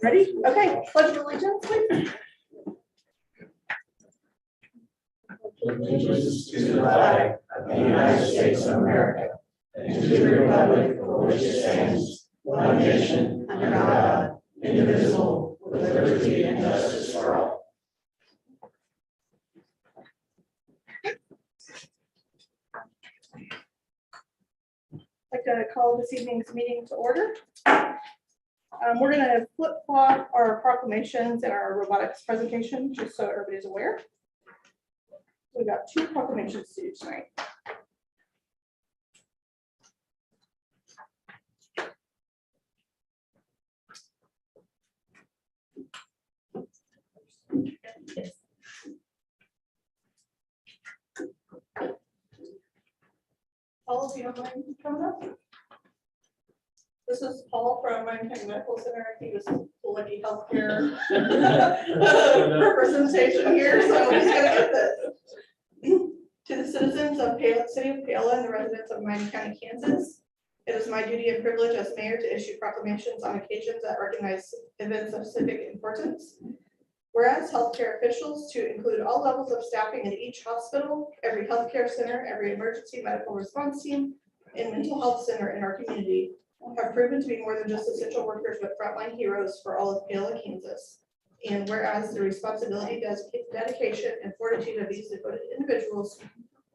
Ready? Okay, pledge of allegiance, please. Allegiance to the flag of the United States of America and to the republic for which it stands, one nation, under God, indivisible, with liberty and justice for all. I'd like to call this evening's meeting to order. We're going to flip-flop our proclamations and our robotics presentation, just so everybody's aware. We've got two proclamations to do tonight. Paul, if you don't mind coming up. This is Paul from Miami County Medical Center. He was lucky healthcare representation here, so he's gonna get this. To the citizens of City of Paola and the residents of Miami County, Kansas, it is my duty and privilege as mayor to issue proclamations on occasions that recognize events of civic importance. Whereas healthcare officials, to include all levels of staffing in each hospital, every healthcare center, every emergency medical response team, and mental health center in our community, have proven to be more than just essential workers but frontline heroes for all of Paola, Kansas. And whereas the responsibility, dedication, and fortitude of these devoted individuals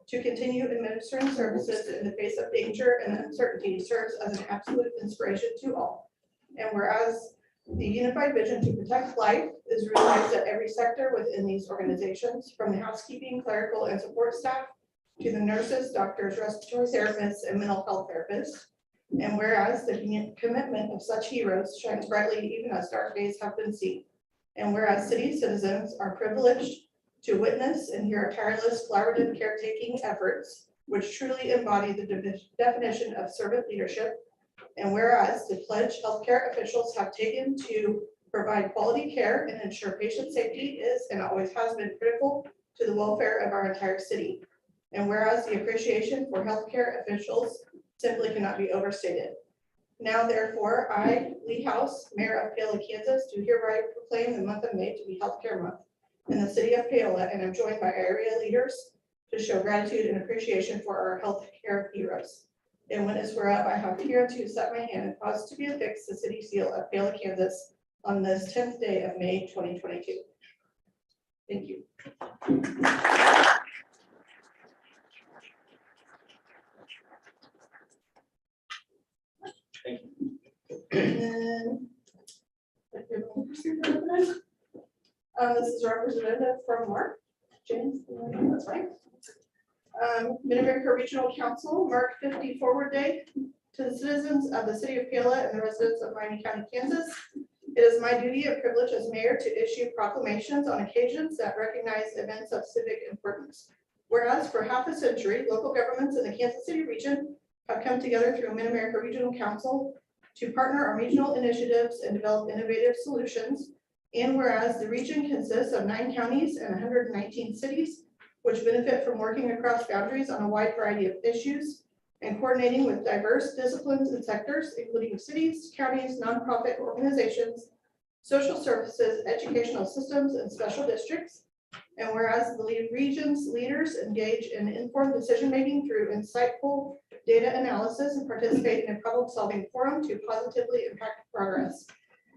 to continue administering services in the face of danger and uncertainty serves as an absolute inspiration to all. And whereas the unified vision to protect life is realized at every sector within these organizations, from the housekeeping, clerical, and support staff to the nurses, doctors, respiratory therapists, and mental health therapists. And whereas the commitment of such heroes shines brightly even as dark days have been seen. And whereas city citizens are privileged to witness and hear tireless collaborative caretaking efforts, which truly embody the definition of servant leadership. And whereas the pledge healthcare officials have taken to provide quality care and ensure patient safety is and always has been critical to the welfare of our entire city. And whereas the appreciation for healthcare officials simply cannot be overstated. Now, therefore, I, Lee House, Mayor of Paola, Kansas, do hereby proclaim the month of May to be Healthcare Month in the city of Paola, and I'm joined by area leaders to show gratitude and appreciation for our healthcare heroes. And witness whereof I have here to set my hand and cause to be affixed the city seal of Paola, Kansas on this 10th day of May 2022. Thank you. And then, this is a representative from Mark. James, that's right. Mid-America Regional Council, Mark 50 Forward Day. To the citizens of the city of Paola and the residents of Miami County, Kansas, it is my duty and privilege as mayor to issue proclamations on occasions that recognize events of civic importance. Whereas for half a century, local governments in the Kansas City region have come together through Mid-America Regional Council to partner on regional initiatives and develop innovative solutions. And whereas the region consists of 9 counties and 119 cities, which benefit from working across boundaries on a wide variety of issues and coordinating with diverse disciplines and sectors, including cities, counties, nonprofit organizations, social services, educational systems, and special districts. And whereas the region's leaders engage in informed decision-making through insightful data analysis and participate in a problem-solving forum to positively impact progress.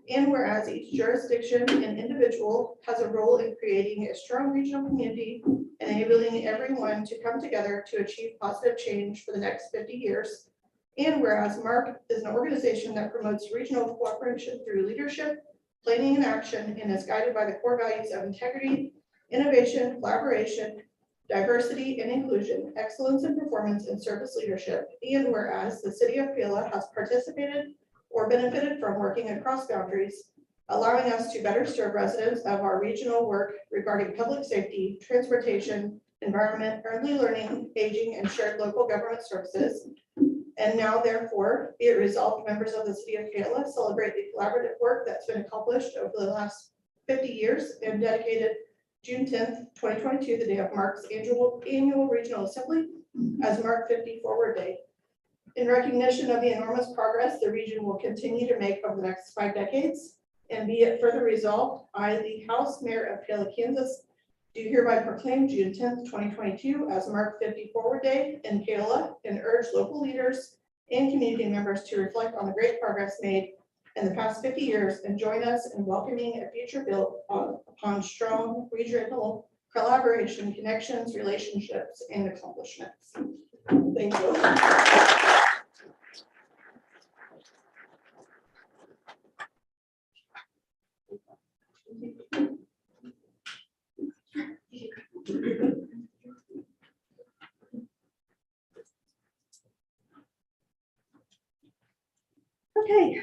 And whereas each jurisdiction and individual has a role in creating a strong regional community and enabling everyone to come together to achieve positive change for the next 50 years. And whereas MARC is an organization that promotes regional cooperation through leadership, planning, and action, and is guided by the core values of integrity, innovation, collaboration, diversity and inclusion, excellence in performance, and service leadership. And whereas the city of Paola has participated or benefited from working across boundaries, allowing us to better serve residents of our regional work regarding public safety, transportation, environment, early learning, aging, and shared local government services. And now, therefore, be it resolved, members of the city of Paola celebrate the collaborative work that's been accomplished over the last 50 years and dedicated June 10th, 2022, the day of MARC's annual regional assembly as MARC 50 Forward Day. In recognition of the enormous progress the region will continue to make over the next 5 decades, and be it further resolved, I, the House Mayor of Paola, Kansas, do hereby proclaim June 10th, 2022 as Mark 50 Forward Day in Paola, and urge local leaders and community members to reflect on the great progress made in the past 50 years and join us in welcoming a future built upon strong regional collaboration, connections, relationships, and accomplishments. Thank you. Okay.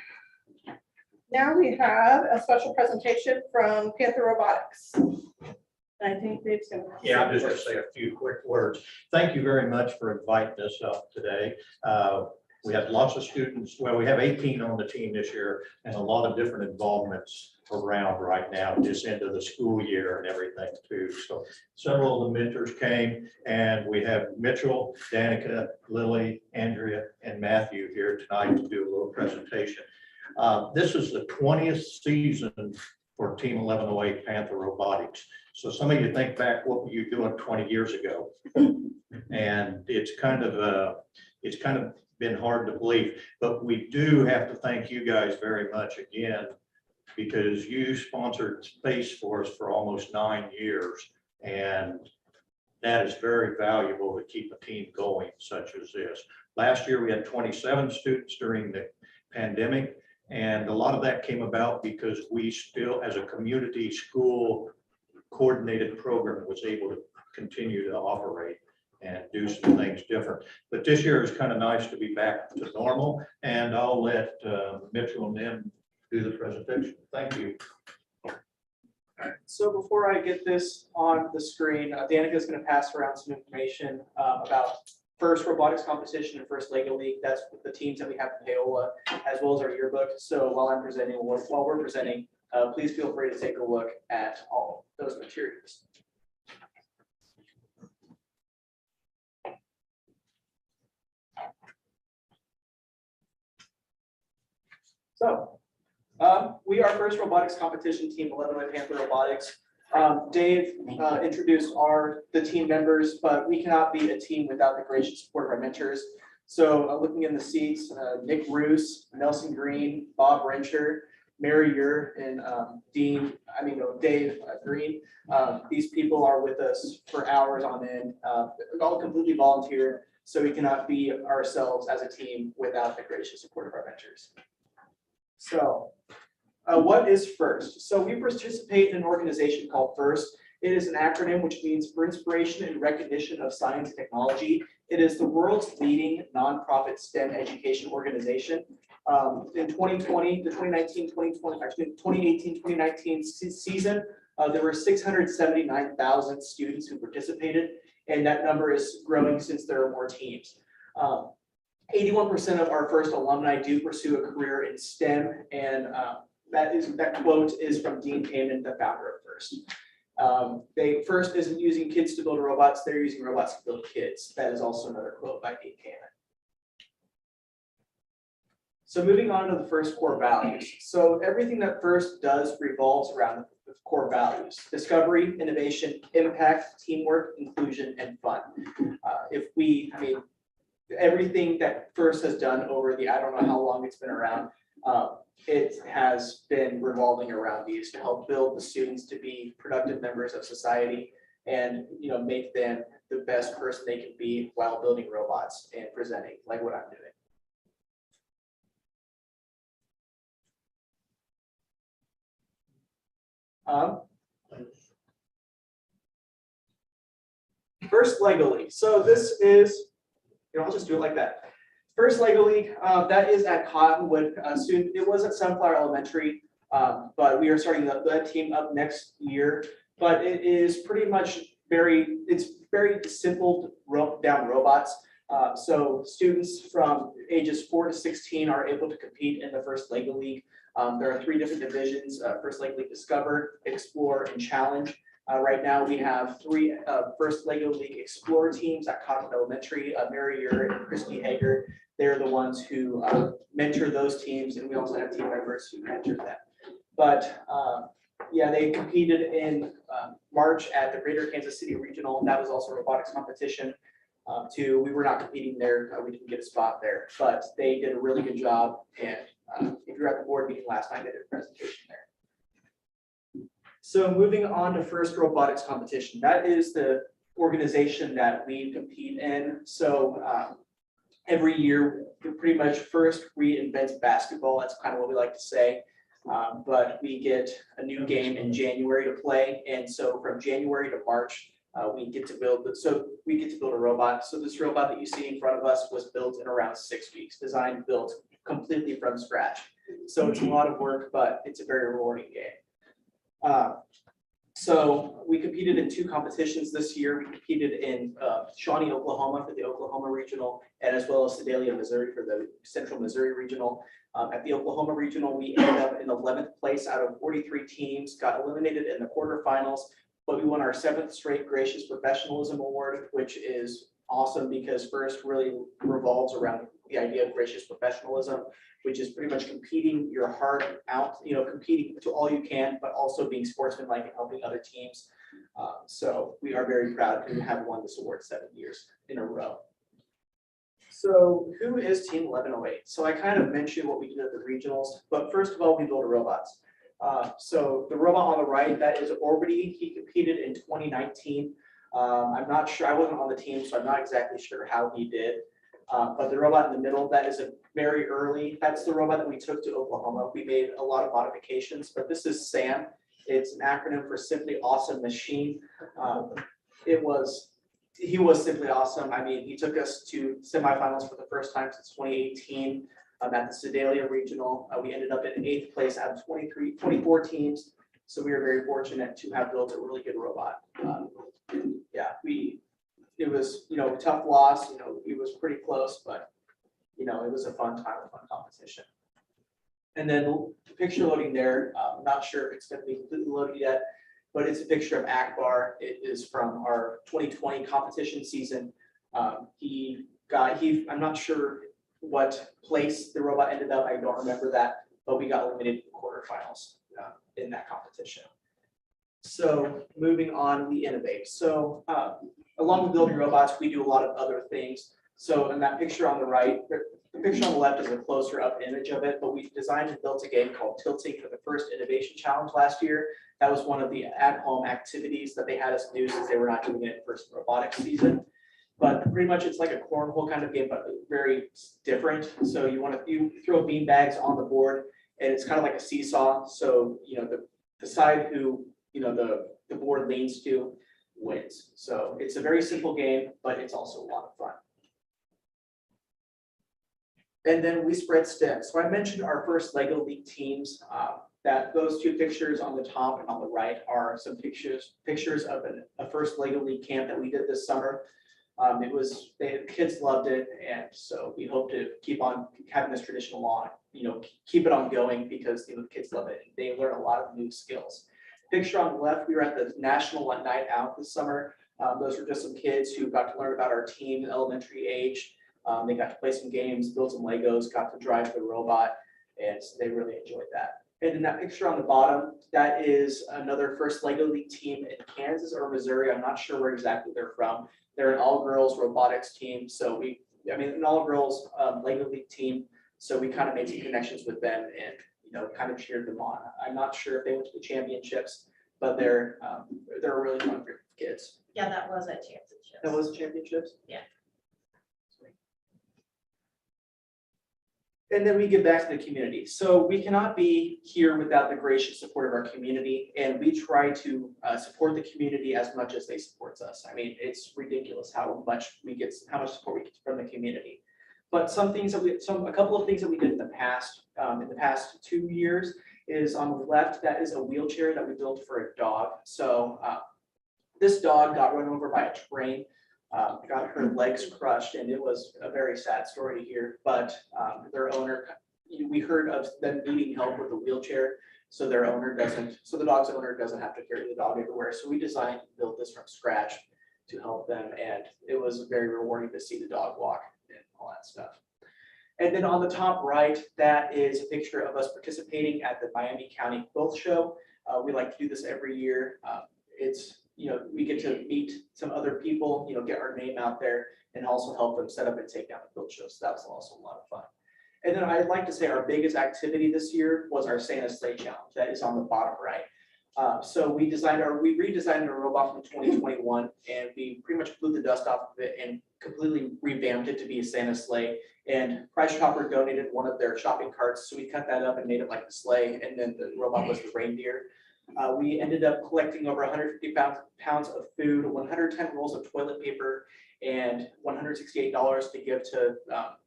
Now we have a special presentation from Panther Robotics. I think Dave's gonna. Yeah, I'm just going to say a few quick words. Thank you very much for inviting us up today. We have lots of students. Well, we have 18 on the team this year and a lot of different involvements around right now, just into the school year and everything too. So several of the mentors came, and we have Mitchell, Danica, Lily, Andrea, and Matthew here tonight to do a little presentation. This is the 20th season for Team 1108 Panther Robotics. So some of you think back, what were you doing 20 years ago? And it's kind of been hard to believe, but we do have to thank you guys very much again, because you sponsored Space Force for almost 9 years. And that is very valuable to keep a team going such as this. Last year, we had 27 students during the pandemic. And a lot of that came about because we still, as a community school coordinated program, was able to continue to operate and do some things different. But this year is kind of nice to be back to normal, and I'll let Mitchell and them do the presentation. Thank you. So before I get this on the screen, Danica is going to pass around some information about first robotics competition and first Lego League. That's the teams that we have in Paola, as well as our yearbook. So while I'm presenting, while we're presenting, please feel free to take a look at all those materials. So we are first robotics competition team 1108 Panther Robotics. Dave introduced the team members, but we cannot be a team without the gracious support of our mentors. So looking in the seats, Nick Roos, Nelson Green, Bob Rencher, Mary Ure, and Dave Green. These people are with us for hours on end, all completely volunteer, so we cannot be ourselves as a team without the gracious support of our mentors. So what is FIRST? So we participate in an organization called FIRST. It is an acronym which means for inspiration and recognition of science and technology. It is the world's leading nonprofit STEM education organization. In 2020, the 2018-2019 season, there were 679,000 students who participated, and that number is growing since there are more teams. 81% of our FIRST alumni do pursue a career in STEM, and that quote is from Dean Kamen, the founder of FIRST. FIRST isn't using kids to build robots, they're using robots to build kids. That is also another quote by Dean Kamen. So moving on to the FIRST core values. So everything that FIRST does revolves around the core values: discovery, innovation, impact, teamwork, inclusion, and fun. Everything that FIRST has done over the, I don't know how long it's been around, it has been revolving around these to help build the students to be productive members of society and, make them the best person they can be while building robots and presenting like what I'm doing. First Lego League. So this is, I'll just do it like that. First Lego League, that is at Cottonwood. It was at Sunflower Elementary, but we are starting that team up next year. But it is pretty much very simple down robots. So students from ages 4 to 16 are able to compete in the First Lego League. There are 3 different divisions: First Lego League Discover, Explore, and Challenge. Right now we have 3 First Lego League Explore teams at Cottonwood Elementary: Mary Ure and Christy Hager. They're the ones who mentor those teams, and we also have team members who mentor them. But yeah, they competed in March at the Greater Kansas City Regional. That was also a robotics competition. Too, we were not competing there. We didn't get a spot there, but they did a really good job. And if you're at the board meeting last night, they did a presentation there. So moving on to First Robotics Competition. That is the organization that we compete in. So every year, pretty much First reinvents basketball. That's kind of what we like to say. But we get a new game in January to play. And so from January to March, we get to build a robot. So this robot that you see in front of us was built in around 6 weeks, designed, built completely from scratch. So it's a lot of work, but it's a very rewarding game. So we competed in 2 competitions this year. We competed in Shawnee, Oklahoma for the Oklahoma Regional, and as well as Sedalia, Missouri for the Central Missouri Regional. At the Oklahoma Regional, we ended up in 11th place out of 43 teams, got eliminated in the quarterfinals, but we won our 7th straight Gracious Professionalism Award, which is awesome because First really revolves around the idea of gracious professionalism, which is pretty much competing your heart out, competing to all you can, but also being sportsmanlike and helping other teams. So we are very proud to have won this award 7 years in a row. So who is Team 1108? So I kind of mentioned what we did at the regionals, but first of all, we built robots. So the robot on the right, that is Orbity. He competed in 2019. I'm not sure, I wasn't on the team, so I'm not exactly sure how he did. But the robot in the middle, that is a very early, that's the robot that we took to Oklahoma. We made a lot of modifications, but this is SAM. It's an acronym for Simply Awesome Machine. He was simply awesome. I mean, he took us to semifinals for the first time since 2018 at the Sedalia Regional. We ended up in 8th place out of 24 teams. So we were very fortunate to have built a really good robot. Yeah, it was, a tough loss, it was pretty close, but, it was a fun time, a fun competition. And then the picture loading there, I'm not sure if it's going to be completely loaded yet, but it's a picture of Akbar. It is from our 2020 competition season. I'm not sure what place the robot ended up. I don't remember that, but we got eliminated in the quarterfinals in that competition. So moving on, we innovate. So along with building robots, we do a lot of other things. So in that picture on the right, the picture on the left is a closer up image of it, but we designed and built a game called Tilting for the First Innovation Challenge last year. That was one of the at-home activities that they had us do since they were not doing it in First Robotics season. But pretty much it's like a cornhole kind of game, but very different. So you throw bean bags on the board, and it's kind of like a seesaw. So the side who the board leans to wins. So it's a very simple game, but it's also a lot of fun. And then we spread sticks. So I mentioned our first LEGO League teams. That those 2 pictures on the top and on the right are some pictures of a first LEGO League camp that we did this summer. The kids loved it, and so we hope to keep on having this tradition along. Keep it on going because the kids love it. They learn a lot of new skills. Picture on the left, we were at the National Night Out this summer. Those were just some kids who got to learn about our team at elementary age. They got to play some games, build some Legos, got to drive the robot, and they really enjoyed that. And in that picture on the bottom, that is another first LEGO League team in Kansas or Missouri. I'm not sure where exactly they're from. They're an all-girls robotics team. So an all-girls LEGO League team. So we kind of made some connections with them and kind of cheered them on. I'm not sure if they went to the championships, but they're a really fun group of kids. Yeah, that was at championships. That was championships? Yeah. And then we give back to the community. So we cannot be here without the gracious support of our community, and we try to support the community as much as they support us. I mean, it's ridiculous how much support we get from the community. But a couple of things that we did in the past 2 years is on the left. That is a wheelchair that we built for a dog. So this dog got run over by a train. Got her legs crushed, and it was a very sad story to hear. But their owner, we heard of them needing help with a wheelchair, so the dog's owner doesn't have to carry the dog everywhere. So we designed and built this from scratch to help them, and it was very rewarding to see the dog walk and all that stuff. And then on the top right, that is a picture of us participating at the Miami County Quilt Show. We like to do this every year. It's, we get to meet some other people, get our name out there and also help them set up and take down the quilt show. So that was also a lot of fun. And then I'd like to say our biggest activity this year was our Santa Sleigh Challenge. That is on the bottom right. So we redesigned our robot from 2021, and we pretty much blew the dust off of it and completely revamped it to be a Santa sleigh. And Price Chopper donated one of their shopping carts, so we cut that up and made it like the sleigh, and then the robot was the reindeer. We ended up collecting over 150 pounds of food, 110 rolls of toilet paper, and $168 to give to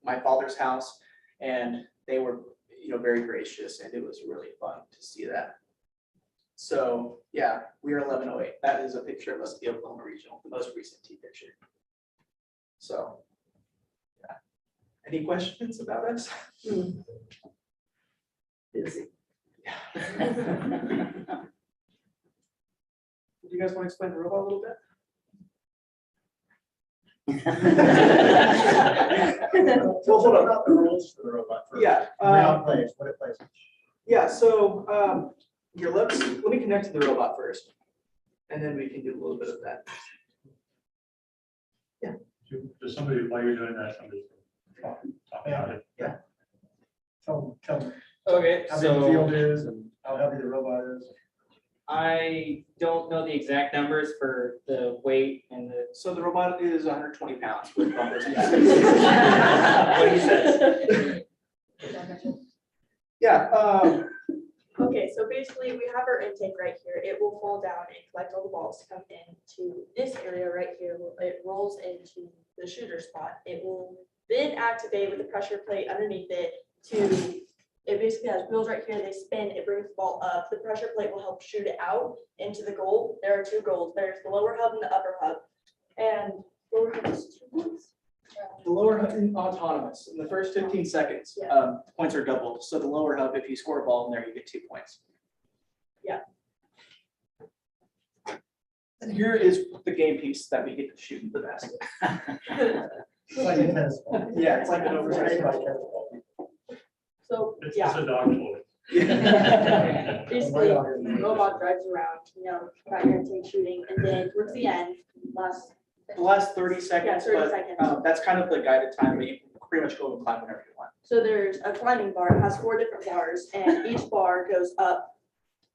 my father's house. And they were, very gracious, and it was really fun to see that. So yeah, we are 1108. That is a picture of us at the Oklahoma Regional, the most recent team picture. So, yeah. Any questions about us? Busy. Yeah. Do you guys want to explain the robot a little bit? Well, what about the rules for the robot? Yeah. Round plays, what it plays. Yeah, so here, let me connect to the robot first, and then we can do a little bit of that. Does somebody, while you're doing that, somebody talk about it? Yeah. Tell them Okay, how big the so field is and how heavy the robot is. I don't know the exact numbers for the weight and the. So the robot is 120 pounds with bumpers. What he says. Yeah, Okay, so basically we have our intake right here. It will fall down and collect all the balls to come into this area right here. It rolls into the shooter spot. It will then activate with the pressure plate underneath it it basically has wheels right here. They spin, it brings the ball up. The pressure plate will help shoot it out into the goal. There are two goals. There's the lower hub and the upper hub. And lower hub is 2 points. the lower hub is autonomous. In the first 15 seconds, Yeah. points are doubled. So the lower hub, if you score a ball in there, you get 2 points. Yeah. And here is the game piece that we get to shoot in the basket. It's like a tennis ball. Yeah, it's like an It's oversized like a ball. tennis ball. So, It's yeah. a dog toy. Basically, the robot drives around, got your intake shooting, and then towards the end, The last 30 seconds, 30 but seconds. that's kind of the guided time, but you can pretty much go and climb whenever you want. So there's a climbing bar, it has 4 different bars, and each bar goes up,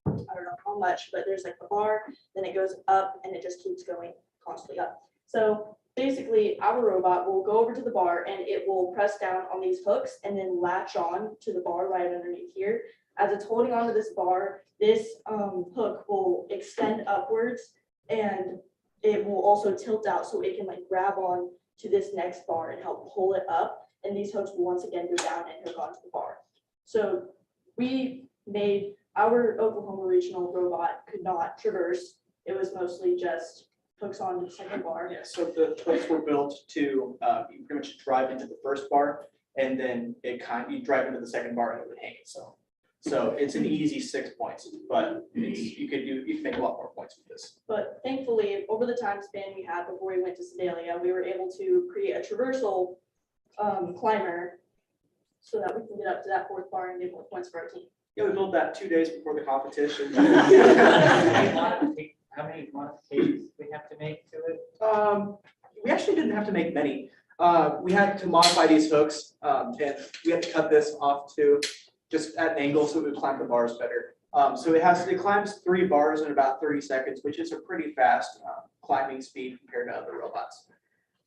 I don't know how much, but there's like a bar, then it goes up, and it just keeps going constantly up. So basically, our robot will go over to the bar, and it will press down on these hooks, and then latch on to the bar right underneath here. As it's holding onto this bar, this hook will extend upwards, and it will also tilt out so it can like grab on to this next bar and help pull it up. And these hooks will once again go down and hook onto the bar. So we made our Oklahoma Regional robot could not traverse. It was mostly just hooks onto the second bar. Yeah, so the hooks were built to, you pretty much drive into the first bar, and then you drive into the second bar and it would hang. So it's an easy 6 points, but you can make a lot more points with this. But thankfully, over the time span we had before we went to Sedalia, we were able to create a traversal climber so that we can get up to that 4th bar and get more points for our team. Yeah, we built that 2 days before the competition. How many modifications we have to make to it? We actually didn't have to make many. We had to modify these hooks, and we had to cut this off to just at an angle so it would climb the bars better. So it climbs 3 bars in about 30 seconds, which is a pretty fast climbing speed compared to other robots.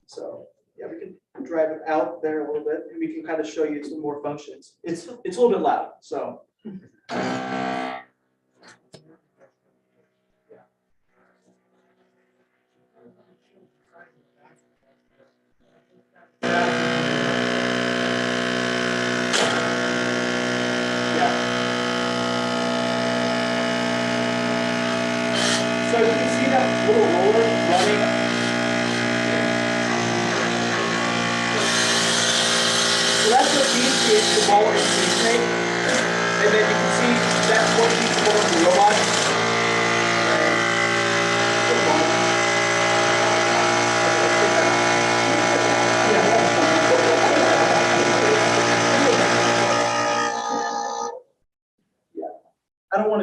So yeah, we can drive it out there a little bit, and we can kind of show you some more functions. It's a little bit loud, so. So you can see that little roller running. So that's what feeds the ball into the intake. And then you can see that's what feeds the ball into the robot.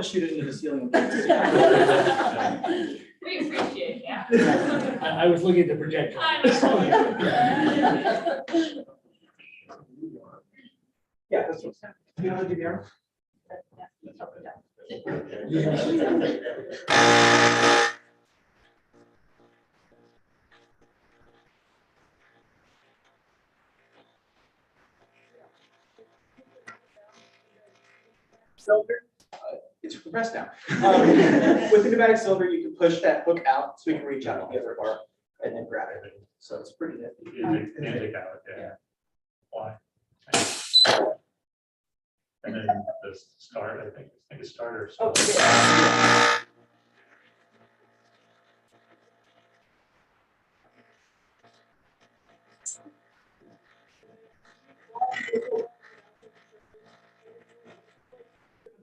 to shoot it into the ceiling. We appreciate that. I was looking at the projector. Yeah, that's what's happening. You know how to do the arm? Cylinder, it's compressed now. With the pneumatic cylinder, you can push that hook out so we can reach out to the other bar and then grab it. So it's pretty nifty. Yeah. Why? And then the start, I think it's starters. Oh, yeah.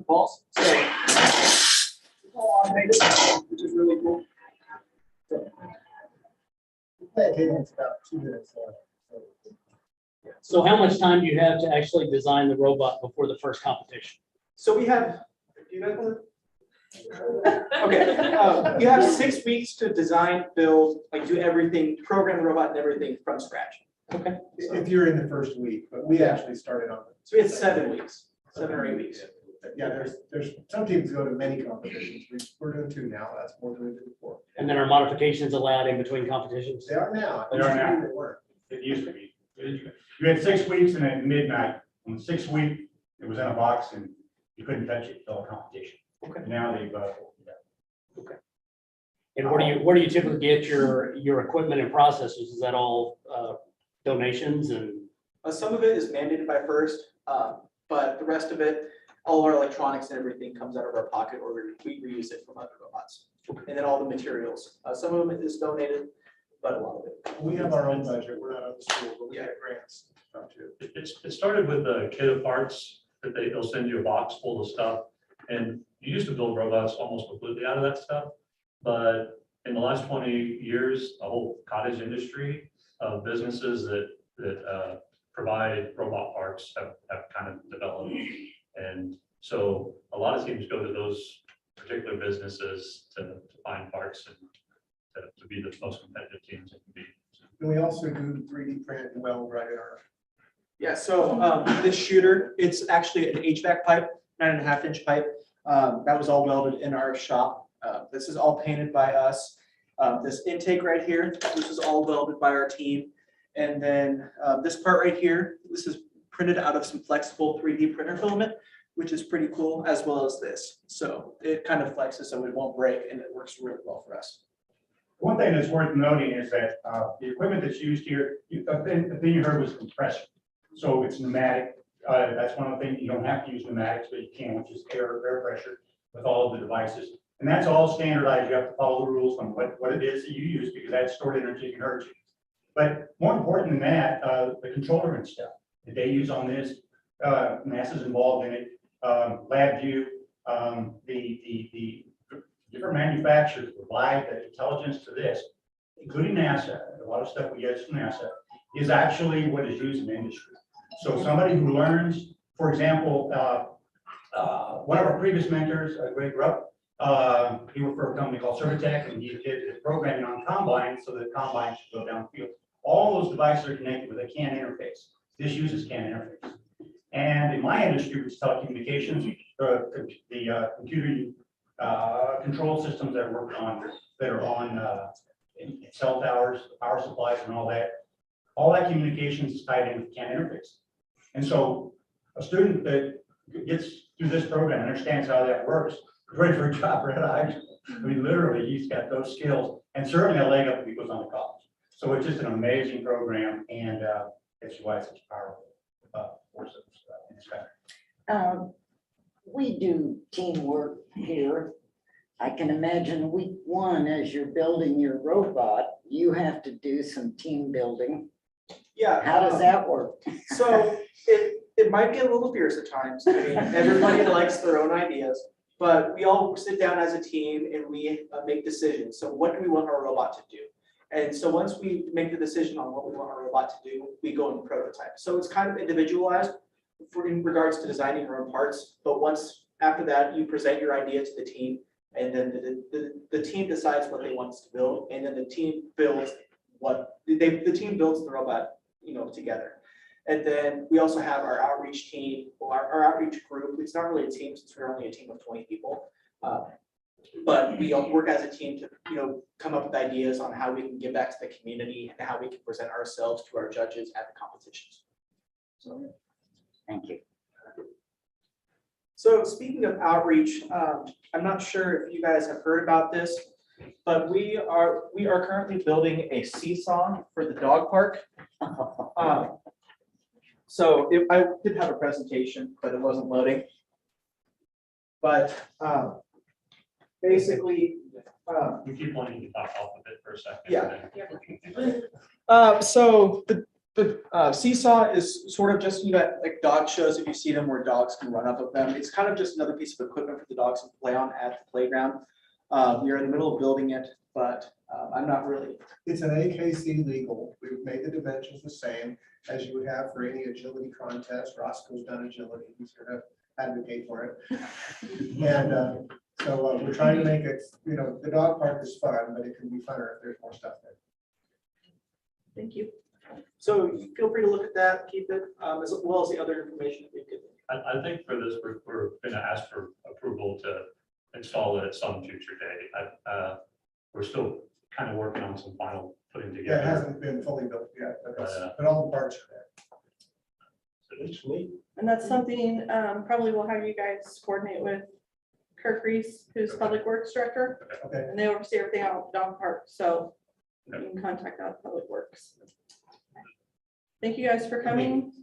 Balls. So it's all automated, which is really cool. So how much time do you have to actually design the robot before the first competition? So we have, do you guys want to? Okay, you have 6 weeks to design, build, like do everything, program the robot and everything from scratch. Okay. If you're in the first week, but we actually started on. So we had 7 weeks, 7 or 8 weeks. Yeah, there's some teams go to many competitions. We're doing 2 now. That's more than we did before. And then are modifications allowed in between competitions? They are now. They are now. They weren't. It used to be. You had 6 weeks and at midnight, on the 6th week, it was in a box and you couldn't touch it until a competition. Okay. Now they've, And where do you typically get your equipment and processors? Is that all donations and? Some of it is mandated by FIRST, but the rest of it, all our electronics and everything comes out of our pocket or we reuse it from other robots. And then all the materials, some of them is donated, but a lot of it. We have our own budget. We're not on the school, but we get grants. Too. it started with a kit of parts that they'll send you a box full of stuff. And you used to build robots almost completely out of that stuff. But in the last 20 years, the whole cottage industry of businesses that provide robot parts have kind of developed. And so a lot of teams go to those particular businesses to find parts and to be the most competitive teams it can be. And we also do 3D print and weld right in our. Yeah, so this shooter, it's actually an HVAC pipe, 9.5-inch pipe. That was all welded in our shop. This is all painted by us. This intake right here, this is all welded by our team. And then this part right here, this is printed out of some flexible 3D printer filament, which is pretty cool, as well as this. So it kind of flexes so it won't break and it works really well for us. One thing that's worth noting is that the equipment that's used here, the thing you heard was compressor. So it's pneumatic. That's one of the things, you don't have to use pneumatics, but you can, which is air pressure with all of the devices. And that's all standardized. You have to follow the rules on what it is that you use because that's stored energy and energy. But more important than that, the controller and stuff that they use on this, NASA's involved in it, LabVIEW, the different manufacturers provide the intelligence to this, including NASA. A lot of stuff we get from NASA is actually what is used in industry. So somebody who learns, for example, one of our previous mentors, Greg Rupp, he worked for a company called Servitech, and he did his programming on combines so that combines should go downfield. All those devices are connected with a CAN interface. This uses CAN interface. And in my industry, which is telecommunications, the computer control systems that are on in cell towers, power supplies, and all that communications is tied in with CAN interface. And so a student that gets through this program understands how that works, ready for a job right out. I mean, literally, he's got those skills and certainly a leg up if he goes on to college. So it's just an amazing program, and it's why it's such a powerful force in this country. We do teamwork here. I can imagine week 1, as you're building your robot, you have to do some team building. Yeah. How does that work? So it might get a little fierce at times. I mean, everybody likes their own ideas, but we all sit down as a team and we make decisions. So what do we want our robot to do? And so once we make the decision on what we want our robot to do, we go and prototype. So it's kind of individualized in regards to designing our own parts. But once After that, you present your idea to the team, and then the team decides what they want us to build, and then the team builds the team builds the robot, together. And then we also have our outreach team, or our outreach group. It's not really a team since we're only a team of 20 people. But we all work as a team to, come up with ideas on how we can give back to the community and how we can present ourselves to our judges at the competitions. So. Thank you. So speaking of outreach, I'm not sure if you guys have heard about this, but we are currently building a seesaw for the dog park. So I did have a presentation, but it wasn't loading. But basically, We keep wanting to talk off of it for a second. yeah. So the seesaw is sort of just, like dog shows, if you see them where dogs can run up of them. It's kind of just another piece of equipment for the dogs to play on at the playground. We are in the middle of building it, but I'm not really. It's an AKC legal. We've made the dimensions the same as you would have for any agility contest. Roscoe's done agility. He's here to advocate for it. And so we're trying to make it, the dog park is fun, but it can be funner if there's more stuff there. Thank you. So feel free to look at that, keep it, as well as the other information that we could. I think for this, we're gonna ask for approval to install it at some future date. We're still kind of working on some final putting Yeah, it together. hasn't been fully built yet, But, but all the parts are there. So it's neat. And that's something, probably we'll have you guys coordinate with Kirk Reese, who's Public Works Director, Okay. and they oversee everything out at the dog park, so you can contact out Public Works. Thank you guys for coming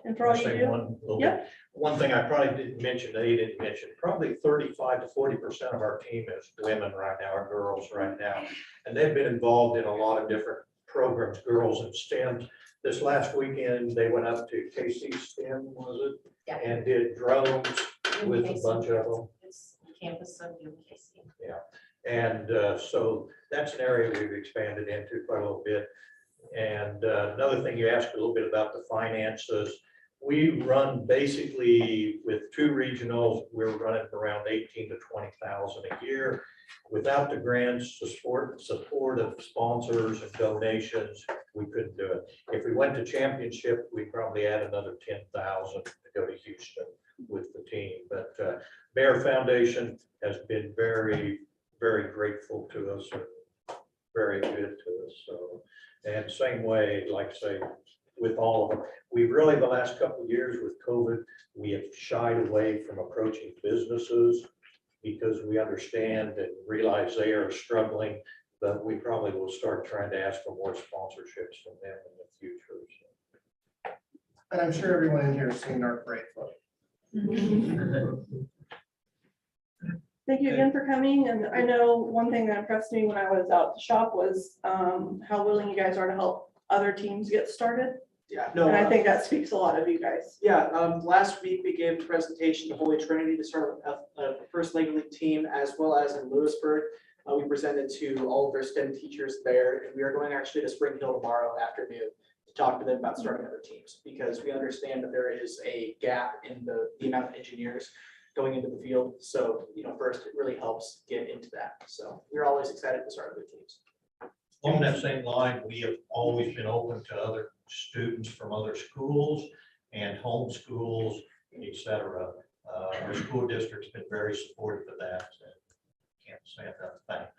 and for all you Say do. one little bit. Yep. One thing I probably didn't mention, they didn't mention, probably 35 to 40% of our team is women right now, or girls right now. And they've been involved in a lot of different programs, girls in STEM. This last weekend, they went up to KC STEM, was it? Yeah. And did drones with a bunch of them. It's campus of UKC. And so that's an area we've expanded into quite a little bit. And another thing you asked a little bit about the finances. We run basically with 2 regionals, we're running around 18 to 20,000 a year. Without the grants, the support of sponsors and donations, we couldn't do it. If we went to championship, we'd probably add another 10,000 to go to Houston with the team. But Bear Foundation has been very, very grateful to us, very good to us. So, and same way, like I say, with all of them, we've really, the last couple of years with COVID, we have shied away from approaching businesses because we understand and realize they are struggling, but we probably will start trying to ask for more sponsorships from them in the future. So. And I'm sure everyone in here has seen our parade float. Thank you again for coming, and I know one thing that impressed me when I was out to shop was how willing you guys are to help other teams get started. Yeah, no. And I think that speaks a lot of you guys. Yeah, last week we gave a presentation to Holy Trinity to start with a first Lake League team, as well as in Lewisburg. We presented to all of their STEM teachers there, and we are going actually to Spring Hill tomorrow afternoon to talk to them about starting other teams, because we understand that there is a gap in the amount of engineers going into the field. So, first, it really helps get into that. So we're always excited to start other teams. On that same line, we have always been open to other students from other schools and home schools, et cetera. Our school district's been very supportive of that. Can't say enough thanks.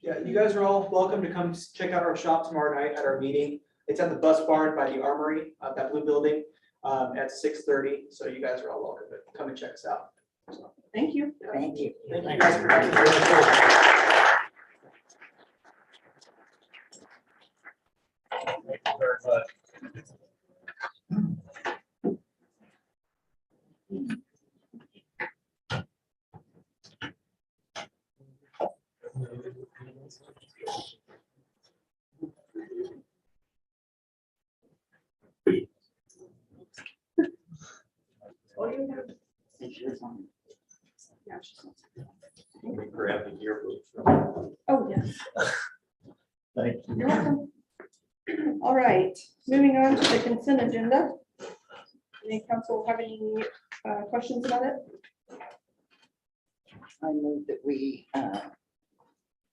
Yeah, you guys are all welcome to come check out our shop tomorrow night at our meeting. It's at the bus barn by the Armory, that blue building, at 6:30. So you guys are all welcome to come and check us out. So, Thank you. Thank you. thank you guys for coming. Thank you very much. Let me grab the yearbook. Oh, yes. Thank you. You're welcome. All right, moving on to the consent agenda. Any council have any questions about it? I move that we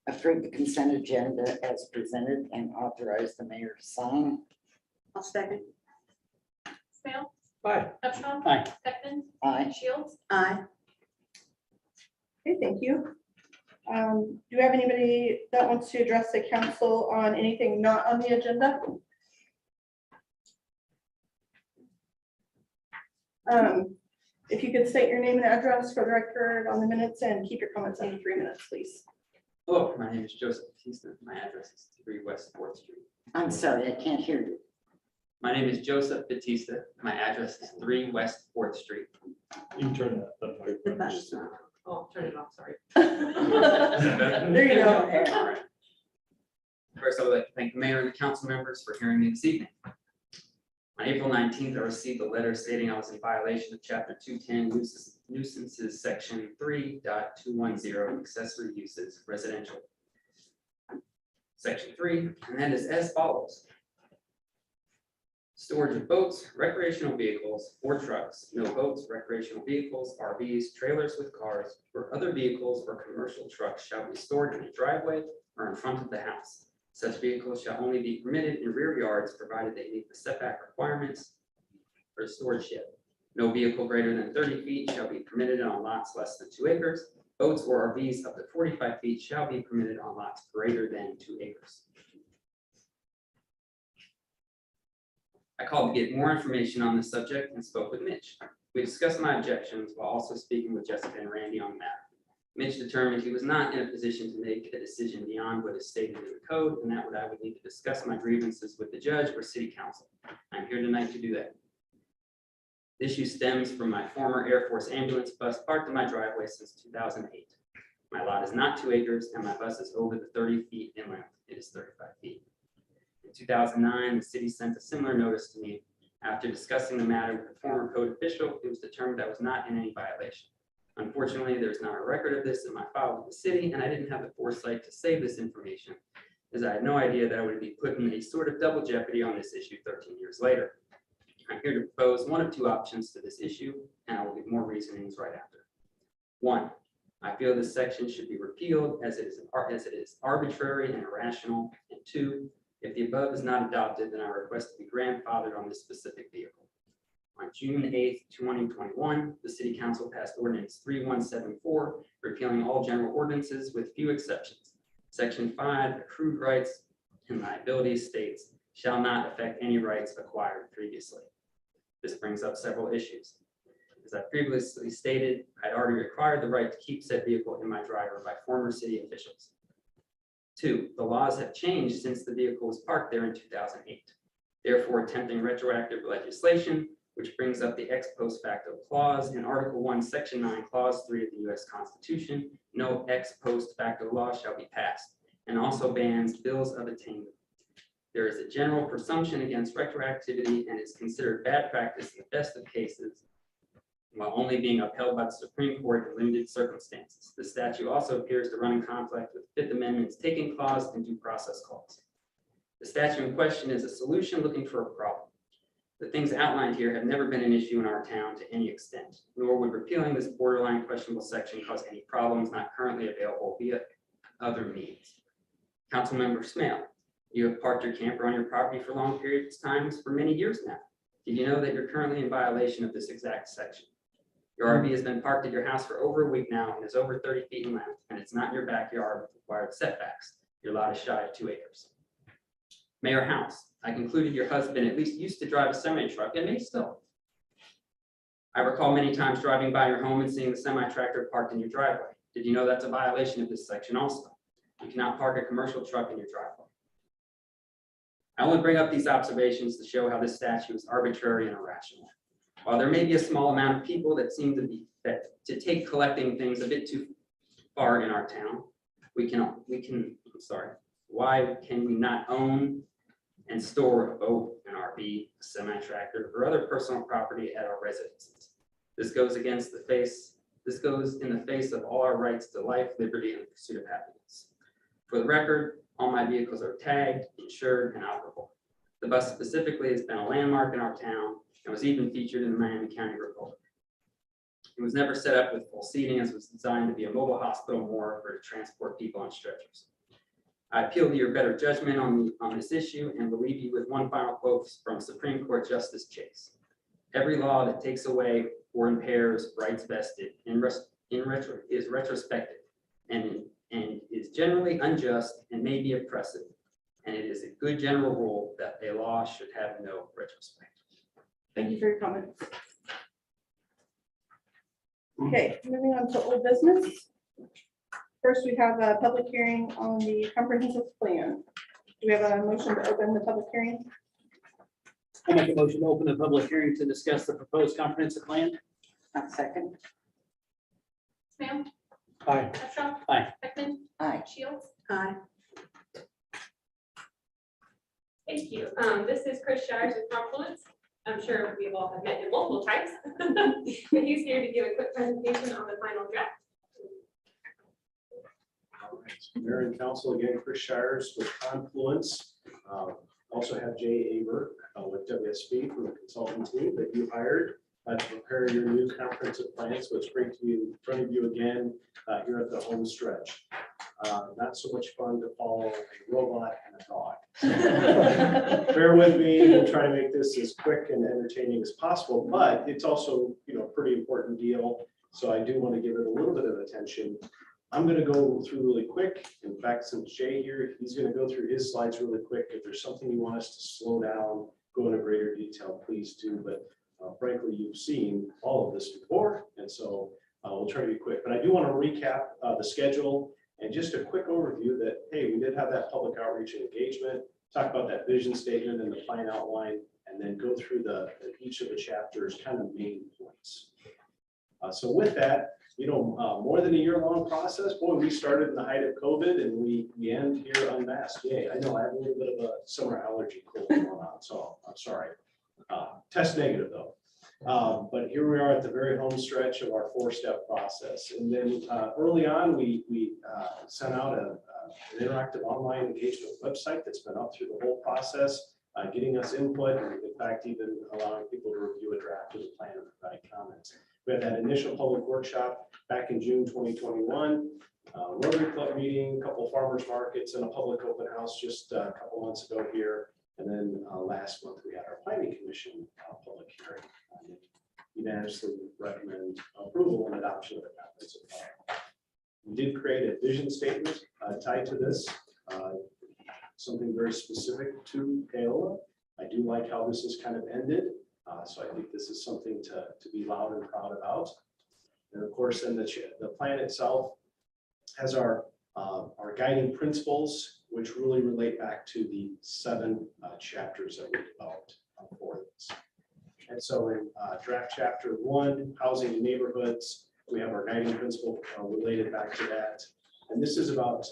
approve the consent agenda as presented and authorize the mayor to sign. I'll second. Smale? Aye. Upshaw? Aye. Peckman? Aye. Shields? Aye. Okay, thank you. Do we have anybody that wants to address the council on anything not on the agenda? If you could state your name and address for the record on the minutes and keep your comments under 3 minutes, please. Hello, my name is Joseph Batista. My address is 3 West 4th Street. I'm sorry, I can't hear you. My name is Joseph Batista. My address is 3 West 4th Street. You can turn that. The button's not. Oh, turn it off, sorry. There you go. All right. First, I would like to thank the mayor and the council members for hearing me this evening. On April 19th, I received a letter stating I was in violation of Chapter 210 nuisances, Section 3.210, accessory uses residential. Section 3, and that is as follows. Storage of boats, recreational vehicles, or trucks, no boats, recreational vehicles, RVs, trailers with cars, or other vehicles or commercial trucks shall be stored in the driveway or in front of the house. Such vehicles shall only be permitted in rear yards, provided they meet the setback requirements for a storage shed. No vehicle greater than 30 feet shall be permitted on lots less than 2 acres. Boats or RVs up to 45 feet shall be permitted on lots greater than 2 acres. I called to get more information on this subject and spoke with Mitch. We discussed my objections while also speaking with Jessica and Randy on the matter. Mitch determined he was not in a position to make a decision beyond what is stated in the code, and that I would need to discuss my grievances with the judge or city council. I'm here tonight to do that. The issue stems from my former Air Force ambulance bus parked in my driveway since 2008. My lot is not 2 acres, and my bus is over the 30 feet in length. It is 35 feet. In 2009, the city sent a similar notice to me. After discussing the matter with a former code official, it was determined I was not in any violation. Unfortunately, there's not a record of this in my file with the city, and I didn't have the foresight to save this information, as I had no idea that I would be put in a sort of double jeopardy on this issue 13 years later. I'm here to propose one of 2 options to this issue, and I will give more reasonings right after. 1, I feel this section should be repealed as it is arbitrary and irrational. And 2, if the above is not adopted, then I request to be grandfathered on this specific vehicle. On June 8th, 2021, the City Council passed Ordinance 3174, repealing all general ordinances with few exceptions. Section 5, accrued rights and liabilities states, shall not affect any rights acquired previously. This brings up several issues. As I previously stated, I'd already acquired the right to keep said vehicle in my driveway by former city officials. 2, the laws have changed since the vehicle was parked there in 2008. Therefore, attempting retroactive legislation, which brings up the ex post facto clause in Article 1, Section 9, Clause 3 of the U.S. Constitution, no ex post facto law shall be passed, and also bans bills of attainder. There is a general presumption against retroactivity and is considered bad practice in the best of cases, while only being upheld by the Supreme Court in limited circumstances. The statute also appears to run in conflict with the Fifth Amendment's taking clause and due process clause. The statute in question is a solution looking for a problem. The things outlined here have never been an issue in our town to any extent, nor would repealing this borderline questionable section cause any problems not currently available via other means. Councilmember Smale, you have parked your camper on your property for long periods of time for many years now. Did you know that you're currently in violation of this exact section? Your RV has been parked at your house for over a week now and is over 30 feet in length, and it's not in your backyard with required setbacks. Your lot is shy of 2 acres. Mayor House, I concluded your husband at least used to drive a semi truck and may still. I recall many times driving by your home and seeing the semi tractor parked in your driveway. Did you know that's a violation of this section also? You cannot park a commercial truck in your driveway. I only bring up these observations to show how this statute is arbitrary and irrational. While there may be a small amount of people that seem to take collecting things a bit too far in our town, why can we not own and store a boat, an RV, a semi-tractor, or other personal property at our residences? This goes in the face of all our rights to life, liberty, and the pursuit of happiness. For the record, all my vehicles are tagged, insured, and operable. The bus specifically has been a landmark in our town and was even featured in the Miami County Republic. It was never set up with full seating as it was designed to be a mobile hospital more for to transport people on stretchers. I appeal to your better judgment on this issue and will leave you with one final quote from Supreme Court Justice Chase. Every law that takes away or impairs rights vested is retrospective and is generally unjust and may be oppressive. And it is a good general rule that a law should have no retrospect. Thank you for your comments. Okay, moving on to old business. First, we have a public hearing on the comprehensive plan. Do we have a motion to open the public hearing? I make a motion to open the public hearing to discuss the proposed comprehensive plan. A second. Snail. Aye. Petrov. Aye. Beckman. Aye. Shields. Aye. Thank you. This is Chris Shires with Confluence. I'm sure we've all have met him multiple times. But he's here to give a quick presentation on the final draft. All right. Mayor and Council, again, Chris Shires with Confluence. Also have Jay Aber with WSB from the consulting team that you hired to prepare your new comprehensive plan. So it's great to be in front of you again here at the home stretch. Not so much fun to follow a robot and a dog. Bear with me, we'll try to make this as quick and entertaining as possible, but it's also, a pretty important deal. So I do want to give it a little bit of attention. I'm going to go through really quick. In fact, since Jay here, he's going to go through his slides really quick. If there's something you want us to slow down, go into greater detail, please do. But frankly, you've seen all of this before, and so we'll try to be quick. But I do want to recap the schedule and just a quick overview that, hey, we did have that public outreach and engagement, talk about that vision statement and the plan outline, and then go through each of the chapters, kind of main points. So with that, more than a year-long process. Boy, we started in the height of COVID and we end here unmasked. Yay, I know I have a little bit of a summer allergy cold going on, so I'm sorry. Test negative though. But here we are at the very home stretch of our 4-step process. And then early on, we sent out an interactive online engagement website that's been up through the whole process, getting us input, and in fact, even allowing people to review a draft of the plan and provide comments. We had that initial public workshop back in June 2021, Rotary Club meeting, a couple of farmers markets, and a public open house just a couple months ago here. And then last month, we had our planning commission public hearing. Unanimously recommend approval and adoption of the comprehensive plan. We did create a vision statement tied to this, something very specific to Paola. I do like how this is kind of ended. So I think this is something to be loud and proud about. And of course, then the plan itself has our guiding principles, which really relate back to the 7 chapters that we developed for this. And so in draft chapter 1, housing and neighborhoods, we have our guiding principle related back to that. And this is about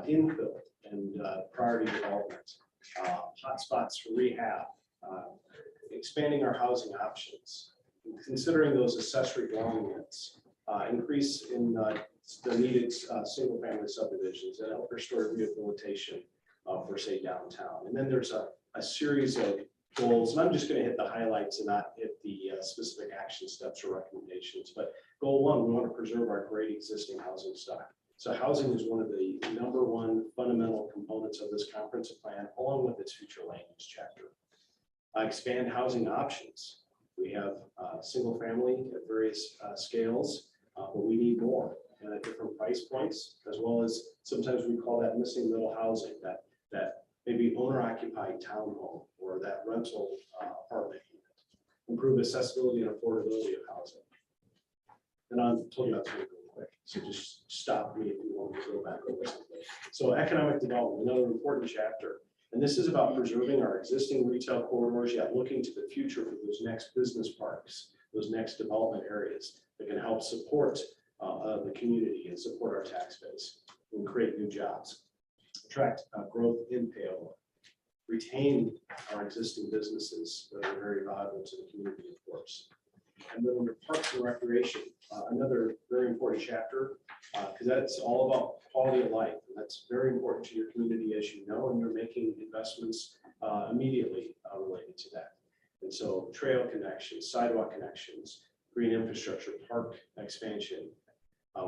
infill and priority development, hotspots for rehab, expanding our housing options, considering those accessory dwelling units, increase in the needed single-family subdivisions, and upper story rehabilitation for, say, downtown. And then there's a series of goals, and I'm just going to hit the highlights and not hit the specific action steps or recommendations. But goal 1, we want to preserve our great existing housing stock. So housing is one of the #1 fundamental components of this comprehensive plan, along with its future land use chapter. Expand housing options. We have single family at various scales, but we need more and at different price points, as well as sometimes we call that missing middle housing, that maybe owner occupied townhome or that rental apartment unit. Improve accessibility and affordability of housing. And I'm told you not to go quick, so just stop me if you want me to go back over something. So economic development, another important chapter. And this is about preserving our existing retail corridors, yet looking to the future for those next business parks, those next development areas that can help support the community and support our tax base and create new jobs. Attract growth in Paola. Retain our existing businesses that are very valuable to the community, of course. And then under parks and recreation, another very important chapter, because that's all about quality of life. And that's very important to your community, as you know, and you're making investments immediately related to that. And so trail connections, sidewalk connections, green infrastructure park expansion.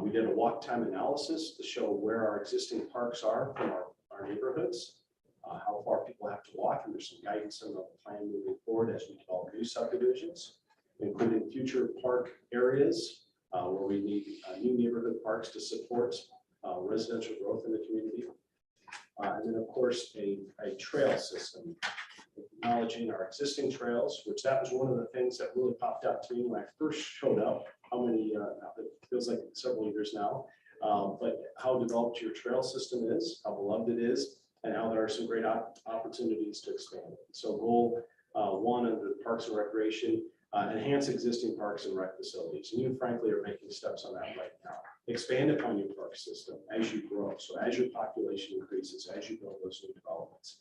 We did a walk time analysis to show where our existing parks are from our neighborhoods, how far people have to walk, and there's some guidance in the plan moving forward as we develop new subdivisions, including future park areas where we need new neighborhood parks to support residential growth in the community. And then, of course, a trail system, acknowledging our existing trails, which that was one of the things that really popped out to me when I first showed up. How many, it feels like several years now, but how developed your trail system is, how beloved it is, and how there are some great opportunities to expand. So goal 1 under the Parks and Recreation, enhance existing parks and rec facilities. And you frankly are making steps on that right now. Expand upon your park system as you grow. So as your population increases, as you build those new developments,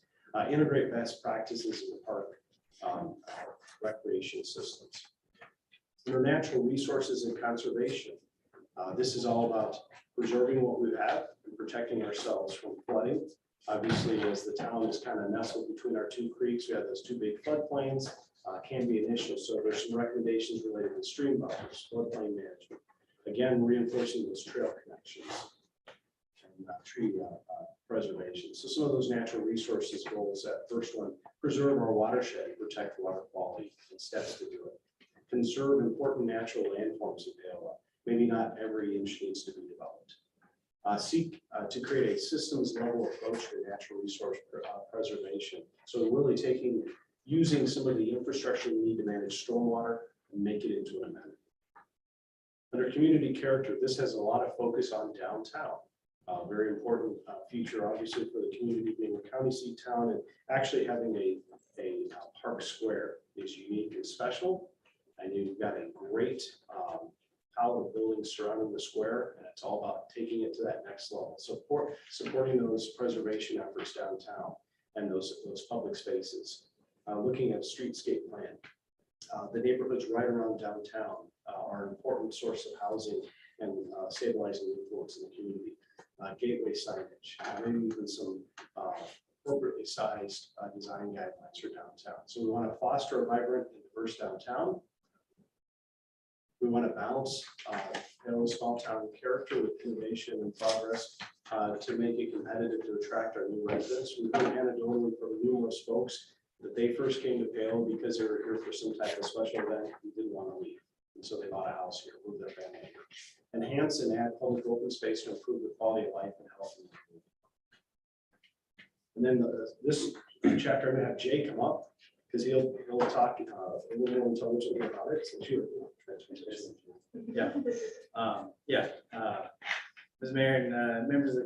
integrate best practices in the park recreation systems. Under natural resources and conservation, this is all about preserving what we have and protecting ourselves from flooding. Obviously, as the town is kind of nestled between our 2 creeks, we have those 2 big floodplains, can be an issue. So there's some recommendations related to stream buffers, floodplain management. Again, reinforcing those trail connections and tree preservation. So some of those natural resources goals, that first one, preserve our watershed and protect water quality, and steps to do it. Conserve important natural landforms in Paola. Maybe not every inch needs to be developed. Seek to create a systems level approach to natural resource preservation. So really using some of the infrastructure we need to manage stormwater and make it into an amendment. Under community character, this has a lot of focus on downtown. Very important feature, obviously, for the community being a county seat town, and actually having a park square is unique and special. And you've got a great pile of buildings surrounding the square, and it's all about taking it to that next level. Supporting those preservation efforts downtown and those public spaces. Looking at a streetscape plan. The neighborhoods right around downtown are an important source of housing and stabilizing influence in the community. Gateway signage, maybe even some appropriately sized design guidelines for downtown. So we want to foster a vibrant and diverse downtown. We want to balance small town character with innovation and progress to make it competitive to attract our new residents. We've heard anecdotally from numerous folks that they first came to Paola because they were here for some type of special event and didn't want to leave. And so they bought a house here, moved their family here. Enhance and add public open space to improve the quality of life and health in the community. And then this chapter, I'm going to have Jay come up because he'll talk a little more intelligently about it. Since you're Ms. Mayor and members of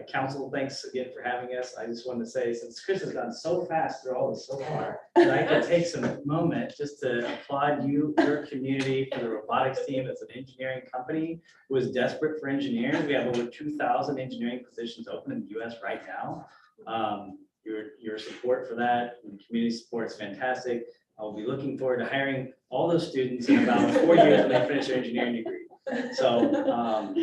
council, thanks again for having us. I just wanted to say, since Chris has gone so fast through all this so far, I'd like to take some moment just to applaud you, your community, for the robotics team. It's an engineering company who is desperate for engineers. We have over 2,000 engineering positions open in the US right now. Your support for that and community support is fantastic. I'll be looking forward to hiring all those students in about 4 years when they finish their engineering degree. So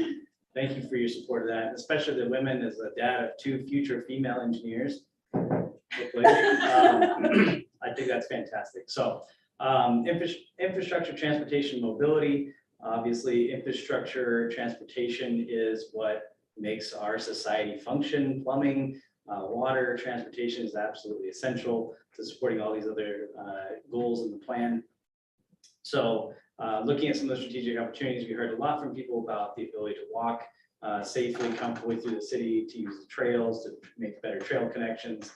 thank you for your support of that, especially the women. As a dad of 2 future female engineers, hopefully. I think that's fantastic. So infrastructure, transportation, mobility. Obviously, infrastructure, transportation is what makes our society function. Plumbing, water, transportation is absolutely essential to supporting all these other goals in the plan. So looking at some of the strategic opportunities, we heard a lot from people about the ability to walk safely, comfortably through the city, to use the trails, to make better trail connections,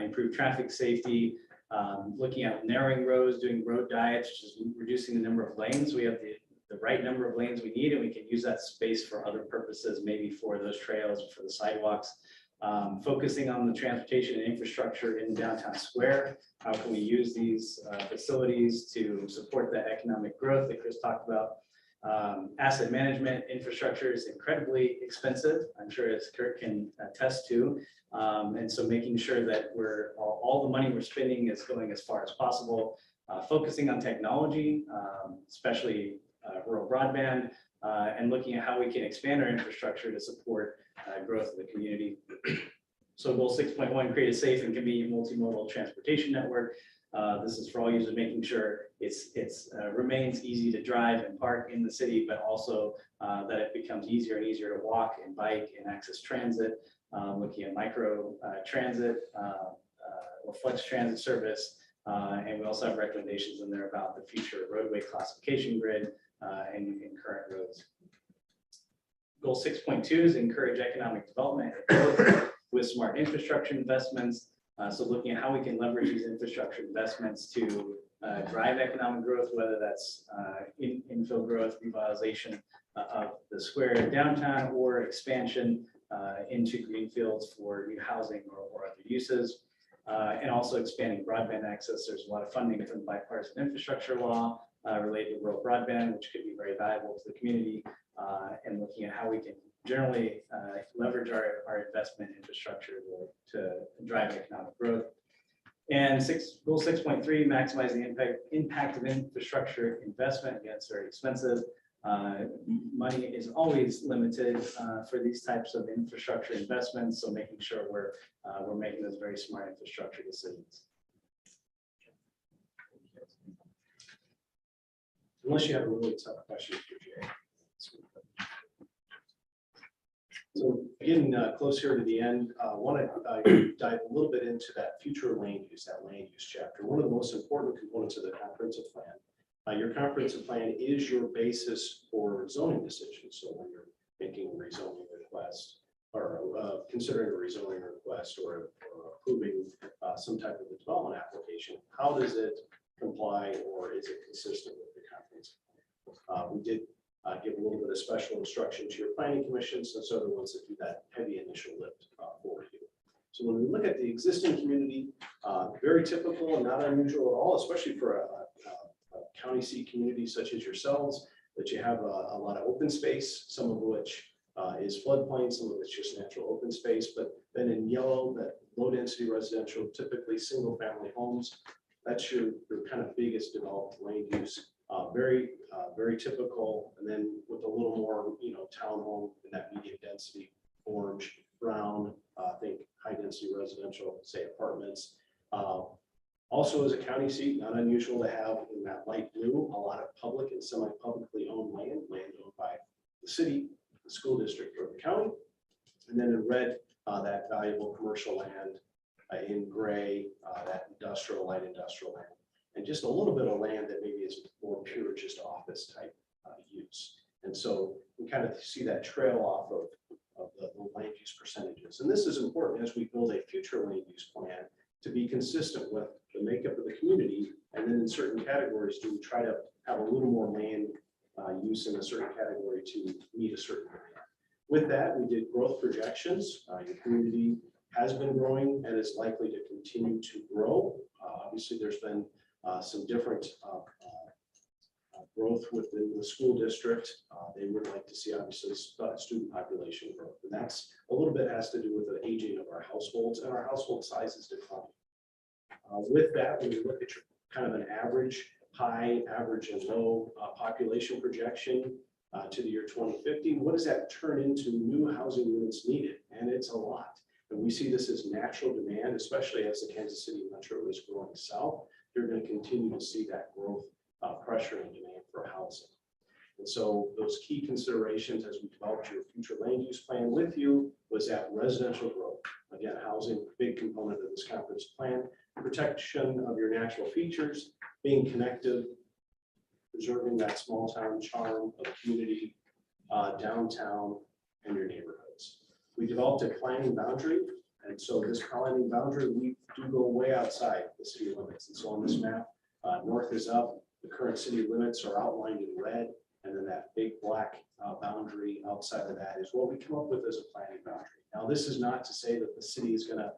improve traffic safety, looking at narrowing roads, doing road diets, which is reducing the number of lanes. We have the right number of lanes we need, and we can use that space for other purposes, maybe for those trails, for the sidewalks. Focusing on the transportation and infrastructure in downtown square. How can we use these facilities to support that economic growth that Chris talked about? Asset management infrastructure is incredibly expensive. I'm sure as Kurt can attest to. And so making sure that all the money we're spending is going as far as possible. Focusing on technology, especially rural broadband, and looking at how we can expand our infrastructure to support growth of the community. So goal 6.1, create a safe and convenient multimodal transportation network. This is for all users, making sure it's remains easy to drive and park in the city, but also that it becomes easier and easier to walk and bike and access transit. Looking at micro transit or flex transit service. And we also have recommendations in there about the future roadway classification grid and current roads. Goal 6.2 is encourage economic development and growth with smart infrastructure investments. So looking at how we can leverage these infrastructure investments to drive economic growth, whether that's infill growth, revitalization of the square downtown, or expansion into greenfields for new housing or other uses. And also expanding broadband access. There's a lot of funding from the bipartisan infrastructure law related to rural broadband, which could be very valuable to the community. And looking at how we can generally leverage our investment infrastructure to drive economic growth. And goal 6.3, maximize the impact of infrastructure investment. Again, it's very expensive. Money is always limited for these types of infrastructure investments. So making sure we're making those very smart infrastructure decisions. Unless you have a really tough question for Jay. So getting close here to the end, I want to dive a little bit into that future land use, that land use chapter. One of the most important components of the comprehensive plan. Your comprehensive plan is your basis for zoning decisions. So when you're making a rezoning request or considering a rezoning request or approving some type of a development application, how does it comply or is it consistent with the comprehensive plan? We did give a little bit of special instruction to your planning commission, since they're the ones that do that heavy initial lift for you. So when we look at the existing community, very typical and not unusual at all, especially for a county seat community such as yourselves, that you have a lot of open space, some of which is floodplain, some of it's just natural open space. But then in yellow, that low density residential, typically single family homes, that's your kind of biggest developed land use. Very typical. And then with a little more, townhome in that medium density, orange, brown, I think high density residential, say apartments. Also as a county seat, not unusual to have in that light blue, a lot of public and semi-publicly owned land owned by the city, the school district, or the county. And then in red, that valuable commercial land, in gray, that light industrial land. And just a little bit of land that maybe is more pure, just office type use. And so we kind of see that trail off of the land use percentages. And this is important as we build a future land use plan to be consistent with the makeup of the community. And then in certain categories, do we try to have a little more land use in a certain category to meet a certain demand. With that, we did growth projections. Your community has been growing and is likely to continue to grow. Obviously, there's been some different growth within the school district. They would like to see, obviously, student population growth. And that's a little bit has to do with the aging of our households, and our household size is declining. With that, when you look at your kind of an average, high, average, and low population projection to the year 2050, what does that turn into new housing units needed? And it's a lot. And we see this as natural demand, especially as the Kansas City metro is growing south. You're going to continue to see that growth pressure and demand for housing. And so those key considerations as we developed your future land use plan with you was that residential growth. Again, housing, big component of this comprehensive plan, protection of your natural features, being connected, preserving that small town charm of community, downtown, and your neighborhoods. We developed a planning boundary. And so this planning boundary, we do go way outside the city limits. And so on this map, north is up, the current city limits are outlined in red, and then that big black boundary outside of that is what we come up with as a planning boundary. Now, this is not to say that the city is going to,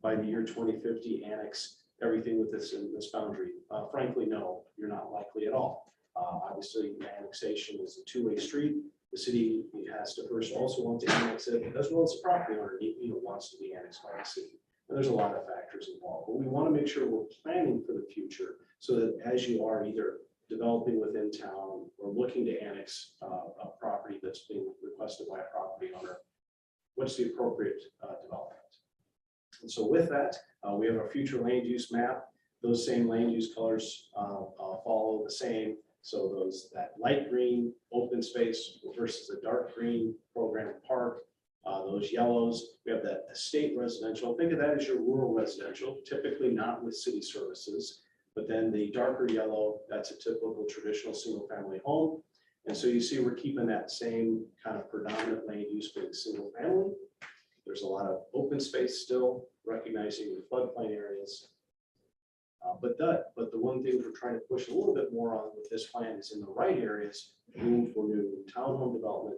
by the year 2050, annex everything with this in this boundary. Frankly, no, you're not likely at all. Obviously, annexation is a two-way street. The city has to first also want to annex it, as well as the property owner wants to be annexed by the city. And there's a lot of factors involved, but we want to make sure we're planning for the future so that as you are either developing within town or looking to annex a property that's being requested by a property owner, what's the appropriate development? And so with that, we have our future land use map. those same land use colors follow the same. So that light green open space versus a dark green program park. Those yellows, we have that estate residential. Think of that as your rural residential, typically not with city services. But then the darker yellow, that's a typical traditional single family home. And so you see we're keeping that same kind of predominant land use being single family. There's a lot of open space still, recognizing the floodplain areas. But the one thing we're trying to push a little bit more on with this plan is in the right areas, room for new townhome development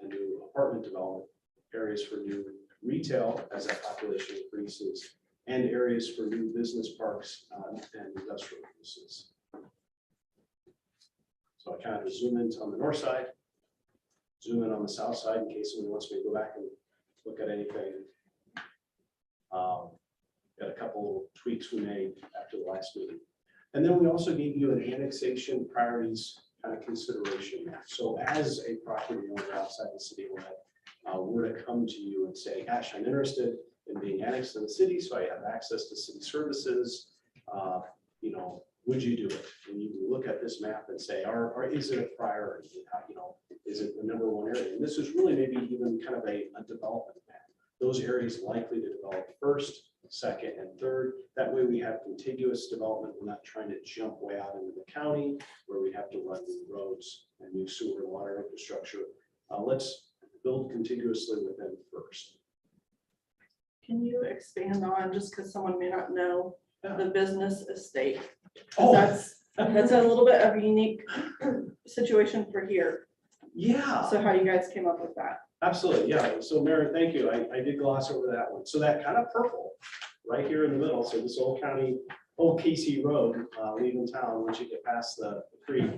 and new apartment development, areas for new retail as that population increases, and areas for new business parks and industrial uses. So I kind of zoom in on the north side, zoom in on the south side in case someone wants me to go back and look at anything. Got a couple tweaks we made after the last meeting. And then we also gave you an annexation priorities kind of consideration map. So as a property owner outside the city limit, were to come to you and say, gosh, I'm interested in being annexed to the city, so I have access to city services, would you do it? And you can look at this map and say, is it a priority? Is it the #1 area? And this is really maybe even kind of a development map. Those areas likely to develop first, second, and third. That way we have contiguous development. We're not trying to jump way out into the county where we have to run new roads and new sewer and water infrastructure. Let's build contiguously with them first. Can you expand on, just because someone may not know, the business estate? Oh. That's a little bit of a unique situation for here. Yeah. So how you guys came up with that? Absolutely, yeah. So Mary, thank you. I did gloss over that one. So that kind of purple right here in the middle. So this Old Casey Road, leaving town once you get past the creek.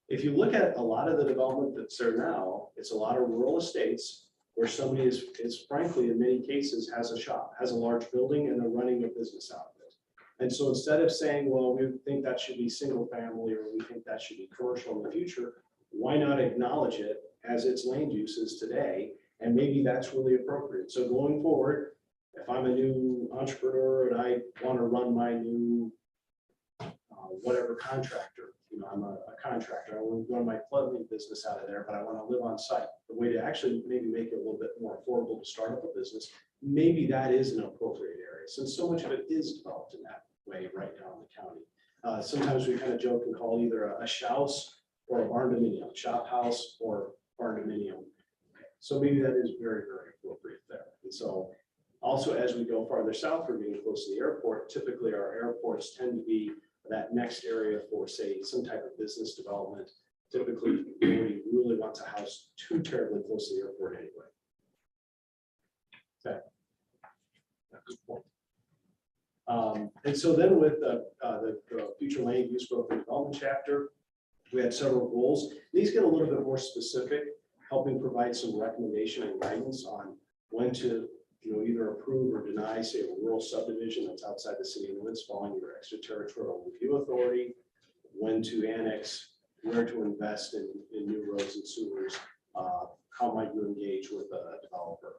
If you look at a lot of the development that's there now, it's a lot of rural estates where somebody is frankly, in many cases, has a shop, has a large building, and they're running a business out of it. And so instead of saying, well, we think that should be single family, or we think that should be commercial in the future, why not acknowledge it as its land uses today? And maybe that's really appropriate. So going forward, if I'm a new entrepreneur and I want to run my new whatever contractor, I'm a contractor, I want to run my plumbing business out of there, but I want to live on site. The way to actually maybe make it a little bit more affordable to start up a business, maybe that is an appropriate area, since so much of it is developed in that way right now in the county. Sometimes we kind of joke and call either a shouse or a barn dominium, shop house or barn dominium. So maybe that is very, very appropriate there. And so also, as we go farther south from being close to the airport, typically our airports tend to be that next area for, say, some type of business development. Typically, nobody really wants a house too terribly close to the airport anyway. Okay. Good point. And so then with the future land use growth and development chapter, we had several goals. These get a little bit more specific, helping provide some recommendation and guidance on when to either approve or deny, say, a rural subdivision that's outside the city limits following your extraterritorial review authority, when to annex, where to invest in new roads and sewers, how might you engage with a developer.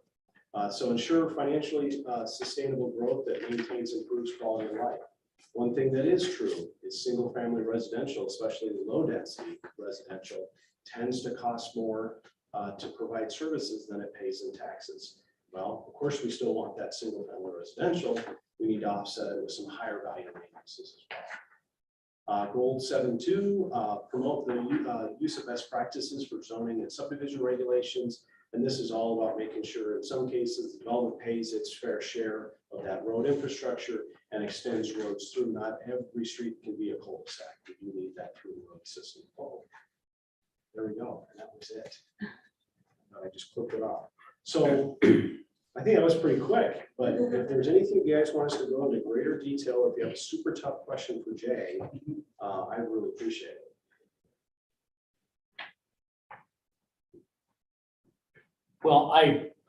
So ensure financially sustainable growth that maintains and improves quality of life. One thing that is true is single family residential, especially low density residential, tends to cost more to provide services than it pays in taxes. Well, of course, we still want that single family residential. We need to offset it with some higher value maintenances as well. Goal 7.2, promote the use of best practices for zoning and subdivision regulations. And this is all about making sure in some cases the development pays its fair share of that road infrastructure and extends roads through. Not every street can be a cul-de-sac. You need that through road system. Oh, there we go. And that was it. I just clicked it off. So I think that was pretty quick, but if there's anything you guys want us to go into greater detail, if you have a super tough question for Jay, I really appreciate it. Well,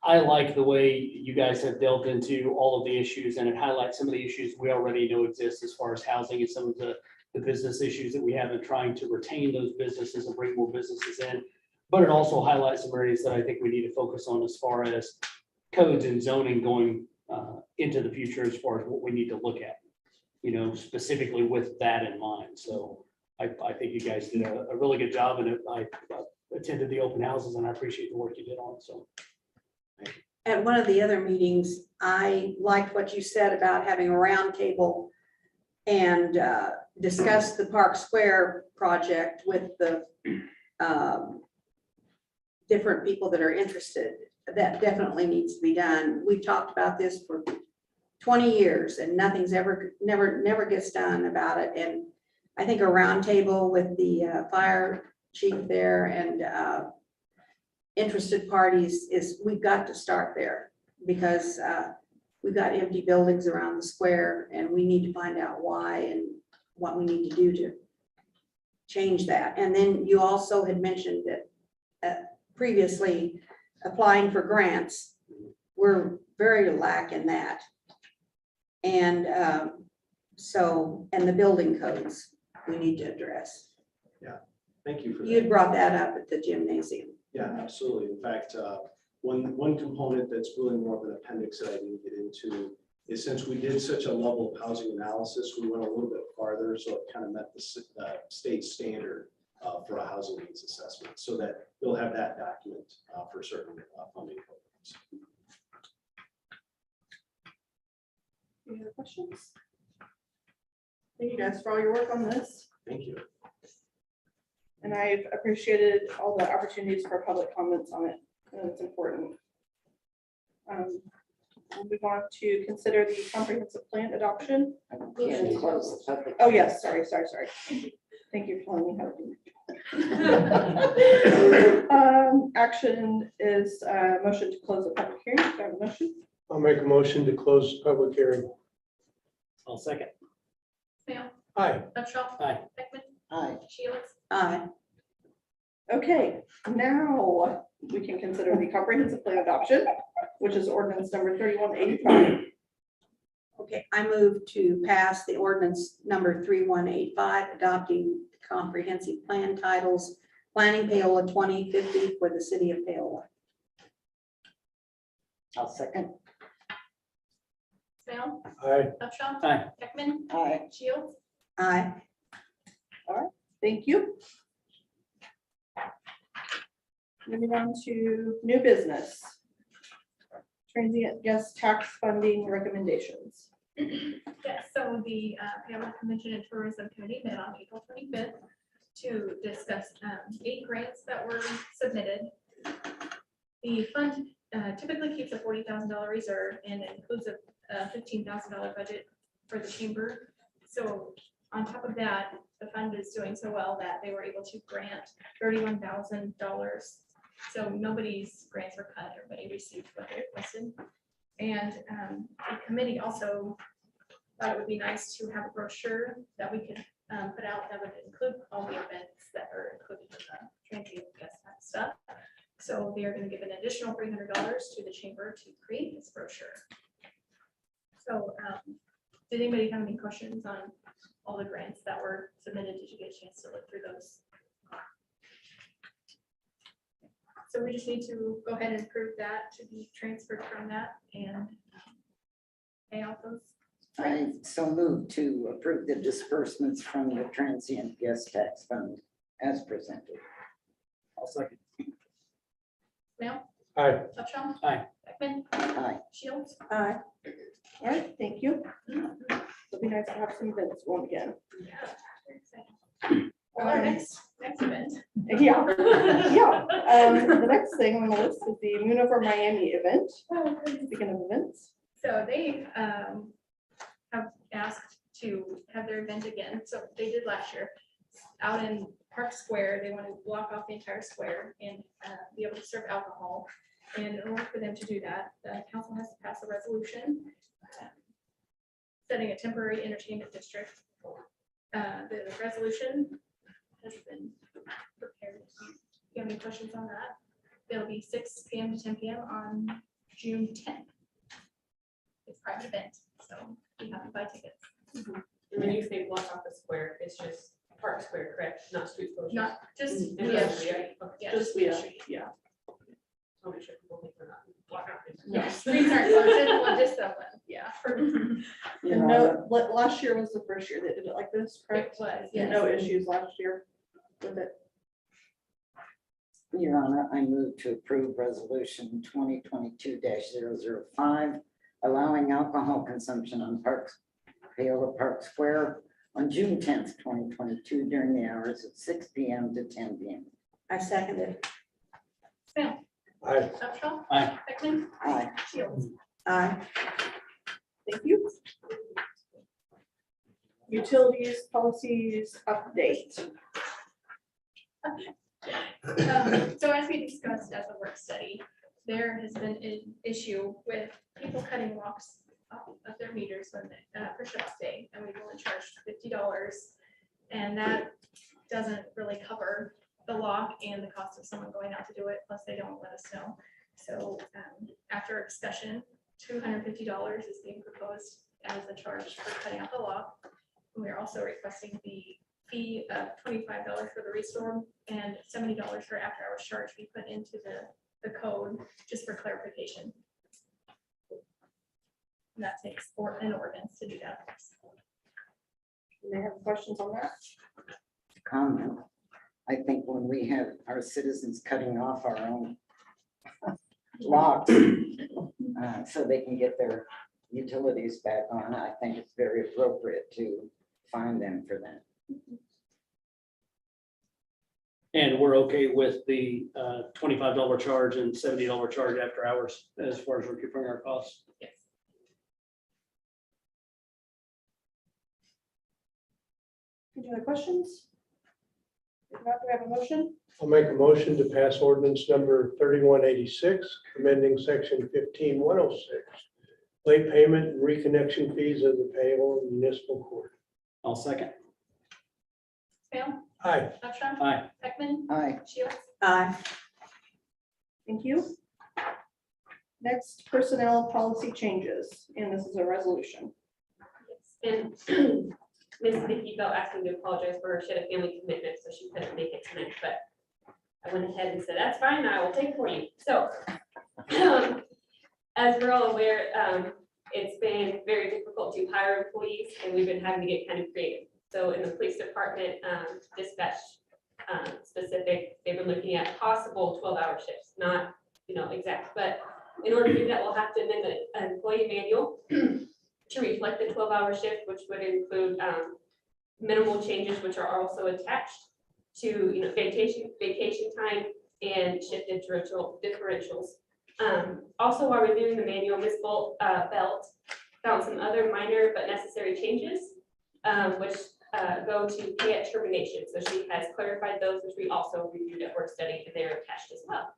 I like the way you guys have delved into all of the issues, and it highlights some of the issues we already know exist as far as housing and some of the business issues that we have in trying to retain those businesses and bring more businesses in. But it also highlights some areas that I think we need to focus on as far as codes and zoning going into the future as far as what we need to look at. specifically with that in mind. So I think you guys did a really good job, and I attended the open houses, and I appreciate the work you did on it, so. At one of the other meetings, I liked what you said about having a round table and discuss the Park Square project with the different people that are interested. That definitely needs to be done. We've talked about this for 20 years and nothing's never gets done about it. And I think a round table with the fire chief there and interested parties we've got to start there, because we've got empty buildings around the square and we need to find out why and what we need to do to change that. And then you also had mentioned that previously applying for grants, we're very lack in that. And and the building codes we need to address. Thank you for that. You had brought that up at the gymnasium. Yeah, absolutely. In fact, one component that's really more of an appendix that I didn't get into is, since we did such a level of housing analysis, we went a little bit farther, so it kind of met the state standard for a housing needs assessment, so that you'll have that document for certain funding programs. Any other questions? Thank you guys for all your work on this. Thank you. And I've appreciated all the opportunities for public comments on it, and it's important. We'll move on to consider the comprehensive plan adoption. And close the public. Oh, yes, sorry. Thank you for telling me how to do. Action is motion to close the public hearing. Do I have a motion? I'll make a motion to close the public hearing. I'll second. Snail, Aye. Upshaw. Aye. Beckman, Aye. Shields. Aye. Okay, now we can consider the comprehensive plan adoption, which is ordinance number 3185. Okay, I move to pass the ordinance number 3185, adopting comprehensive plan titles, Planning Paola 2050 for the city of Paola. I'll second. Snail, Aye. Upshaw. Aye. Beckman, Aye. Shields. Aye. Thank you. Moving on to new business. Transient guest tax funding recommendations. Yes, so the Paola Convention and Tourism Committee met on April 25th to discuss 8 grants that were submitted. The fund typically keeps a $40,000 reserve and includes a $15,000 budget for the chamber. So on top of that, the fund is doing so well that they were able to grant $31,000. So nobody's grants were cut, everybody received what they requested. And the committee also thought it would be nice to have a brochure that we could put out that would include all the events that are included in the transient guest tax stuff. So they are going to give an additional $300 to the chamber to create this brochure. So did anybody have any questions on all the grants that were submitted? Did you get a chance to look through those? So we just need to go ahead and approve that to be transferred from that and pay off those. I so move to approve the disbursements from the transient guest tax fund as presented. I'll second. Snail, Aye. Upshaw. Aye. Beckman, Aye. Shields. Aye. All right, thank you. It'll be nice to have some events going again. Yeah, very exciting. Well, our next event. Yeah. The next thing on the list is the Moon Over Miami event. Speaking of events. So they have asked to have their event again. So they did last year out in Park Square. They want to block off the entire square and be able to serve alcohol. And in order for them to do that, the council has to pass a resolution setting a temporary entertainment district. The resolution has been prepared. Do you have any questions on that? It'll be 6 p.m. to 10 p.m. on June 10th. It's a private event, so you have to buy tickets. When you say block off the square, it's just Park Square, correct? Not street closure? Not just, It's yeah, just, yeah, Just, street, yeah, street. yeah. I'll make sure people think we're not block off. No. Streets aren't closed, well, just that one, yeah. You And know, no, last year was the first year they did it like this, It correct? was, Yeah, yes. no issues last year with it. Your Honor, I move to approve resolution 2022-005, allowing alcohol consumption on Paola Park Square on June 10th, 2022, during the hours of 6 p.m. to 10 p.m. I second it. Sam. Aye. Upshaw. Aye. Beckman. Aye. Shields. Aye. Thank you. Utilities policies update. So as we discussed at the work study, there has been an issue with people cutting locks off of their meters when for shut-off day, and we've only charged $50. And that doesn't really cover the lock and the cost of someone going out to do it, plus they don't let us know. So after a discussion, $250 is being proposed as the charge for cutting out the lock. We are also requesting the fee of $25 for the restore and $70 for after-hours charge be put into the code, just for clarification. And that takes an ordinance to do that. Do they have questions on that? Comment. I think when we have our citizens cutting off our own locks so they can get their utilities back on, I think it's very appropriate to fine them for that. And we're okay with the $25 charge and $70 charge after hours as far as recuperating our costs. Yes. Any other questions? If not, do we have a motion? I'll make a motion to pass ordinance number 3186, amending section 15106, late payment and reconnection fees of the Paola Municipal Court. I'll second. Sam. Aye. Upshaw. Aye. Beckman. Aye. Shields. Aye. Thank you. Next, personnel policy changes, and this is a resolution. And Ms. Vicky Bell asked me to apologize for her, she had a family commitment, so she couldn't make it tonight, but I went ahead and said, that's fine, I will take it for you. So, as we're all aware, it's been very difficult to hire employees, and we've been having to get kind of creative. So in the police department, dispatch specific, they've been looking at possible 12-hour shifts, not, exact, but in order to do that, we'll have to amend the employee manual to reflect the 12-hour shift, which would include minimal changes, which are also attached to, vacation time and shift differentials. Also, while reviewing the manual, Ms. Belt found some other minor but necessary changes, which go to pay at termination. So she has clarified those, which we also reviewed at work study, and they're attached as well.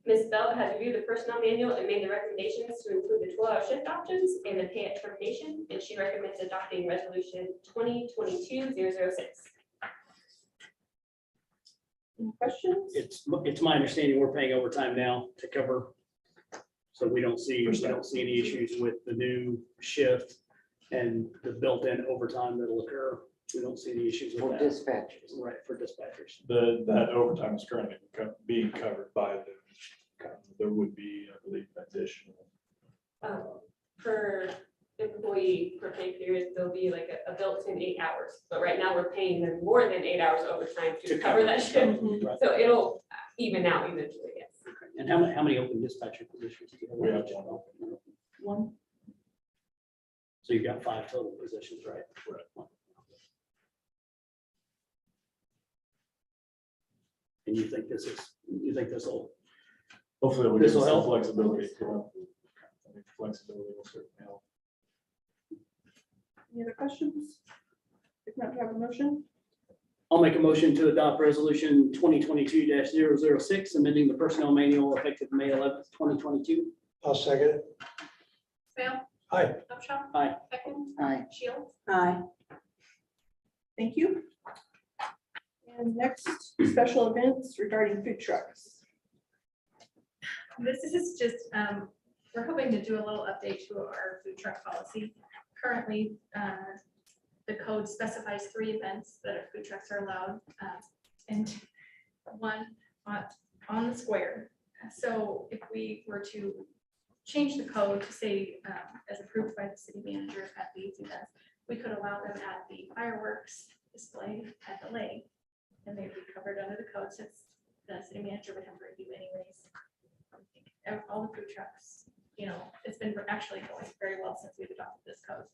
Ms. Belt has reviewed the personnel manual and made the recommendations to include the 12-hour shift options and the pay at termination, and she recommends adopting resolution 2022-006. Any questions? It's my understanding we're paying overtime now to cover. So we don't see any issues with the new shift and the built-in overtime that'll occur. We don't see any issues For with that. dispatchers. Right, for dispatchers. That overtime is currently being covered by the, there would be, I believe, additional. Per employee per pay period, there'll be like a built-in 8 hours, but right now we're paying them more than 8 hours overtime to cover that shift. Right. So it'll even out eventually, yes. And how many open dispatcher positions do you have? We have One. So you've got 5 total positions, right? Right. And you think this will, Hopefully we'll This get will some help. flexibility. I think flexibility will certainly help. Any other questions? If not, do I have a motion? I'll make a motion to adopt resolution 2022-006, amending the personnel manual effective May 11th, 2022. I'll second it. Sam. Aye. Upshaw. Aye. Beckman. Aye. Shields. Aye. Thank you. And next, special events regarding food trucks. This is just, we're hoping to do a little update to our food truck policy. Currently, the code specifies 3 events that our food trucks are allowed, and one on the square. So if we were to change the code to say, as approved by the city manager at these events, we could allow them at the fireworks display at the lake. And they'd be covered under the code since the city manager would have to review anyways. And all the food trucks, you know, it's been actually going very well since we've adopted this code.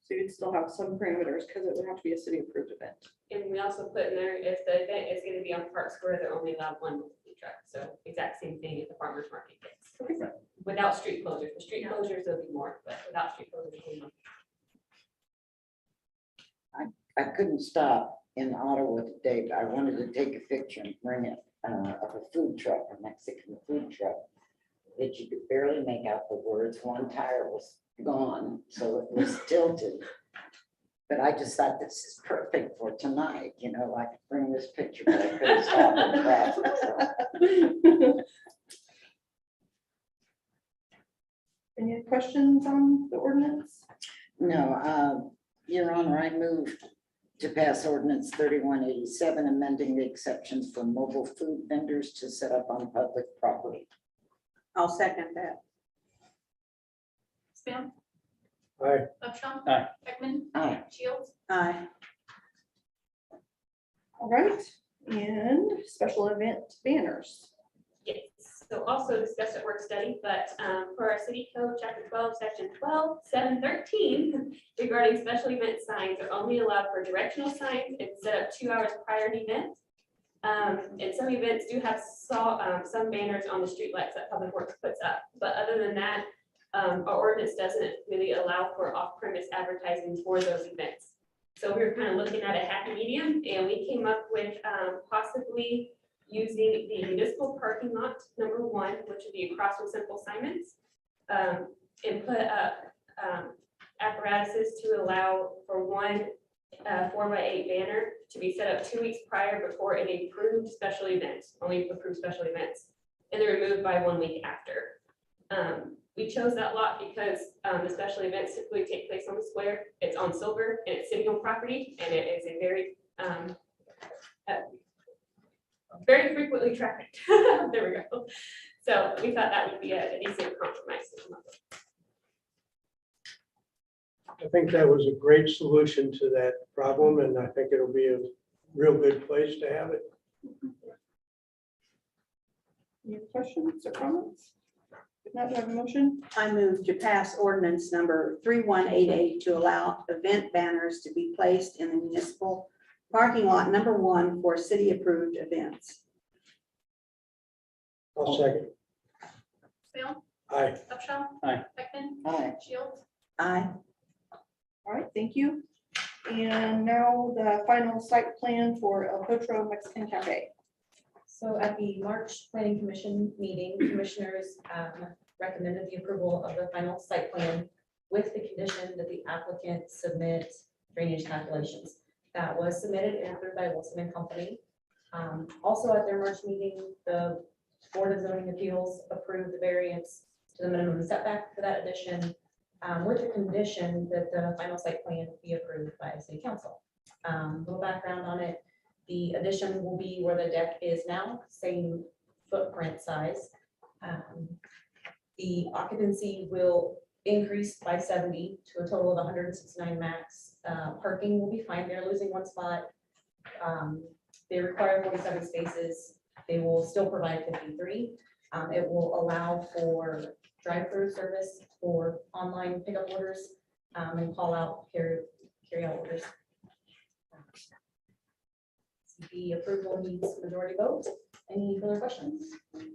So you'd still have some parameters because it would have to be a city approved event. And we also put in there, if the event is gonna be on Park Square, they're only allowed one food truck, so exact same thing at the farmer's market gets. Without street closures, the street closures, there'll be more, but without street closures, there'll be more. I couldn't stop in Ottawa today, but I wanted to take a picture and bring it of a food truck, a Mexican food truck, that you could barely make out the words. One tire was gone, so it was tilted. But I just thought this is perfect for tonight, you know, I could bring this picture, but I couldn't stop in traffic. So. Any questions on the ordinance? No, Your Honor, I move to pass ordinance 3187, amending the exceptions for mobile food vendors to set up on public property. I'll second that. Spam. Aye. Upshaw. Aye. Beckman. Aye. Shields. Aye. All right, and special event banners. Yes, so also discussed at work study, but for our city code, chapter 12, section 12.7.13, regarding special event signs are only allowed for directional signs and set up 2 hours prior to the event. And some events do have some banners on the streetlights that Public Works puts up, but other than that, our ordinance doesn't really allow for off-premise advertising for those events. So we were kind of looking at a happy medium, and we came up with possibly using the municipal parking lot, number 1, which would be across from Simple Simons, and put up apparatuses to allow for one 4x8 banner to be set up 2 weeks prior before an approved special event, only approved special events, and they're removed by 1 week after. We chose that lot because the special events typically take place on the square. It's on Silver and it's city-owned property, and it is a very frequently trafficked. There we go. So we thought that would be a decent compromise. I think that was a great solution to that problem, and I think it'll be a real good place to have it. Any questions or comments? If not, do I have a motion? I move to pass ordinance number 3188 to allow event banners to be placed in the municipal parking lot number 1 for city-approved events. I'll second. Spam. Aye. Upshaw. Aye. Beckman. Aye. Shields. Aye. All right, thank you. And now the final site plan for El Potro Mexican Cafe. So at the March Planning Commission meeting, commissioners recommended the approval of the final site plan with the condition that the applicant submit drainage calculations. That was submitted and approved by Wilson and Company. Also at their March meeting, the Board of Zoning Appeals approved the variance to the minimum setback for that addition, with the condition that the final site plan be approved by City Council. Little background on it. The addition will be where the deck is now, same footprint size. The occupancy will increase by 70 to a total of 169 max. Parking will be fine. They're losing 1 spot. They require 47 spaces. They will still provide 53. It will allow for drive-through service for online pickup orders and call out carry out orders. The approval needs majority vote. Any further questions? And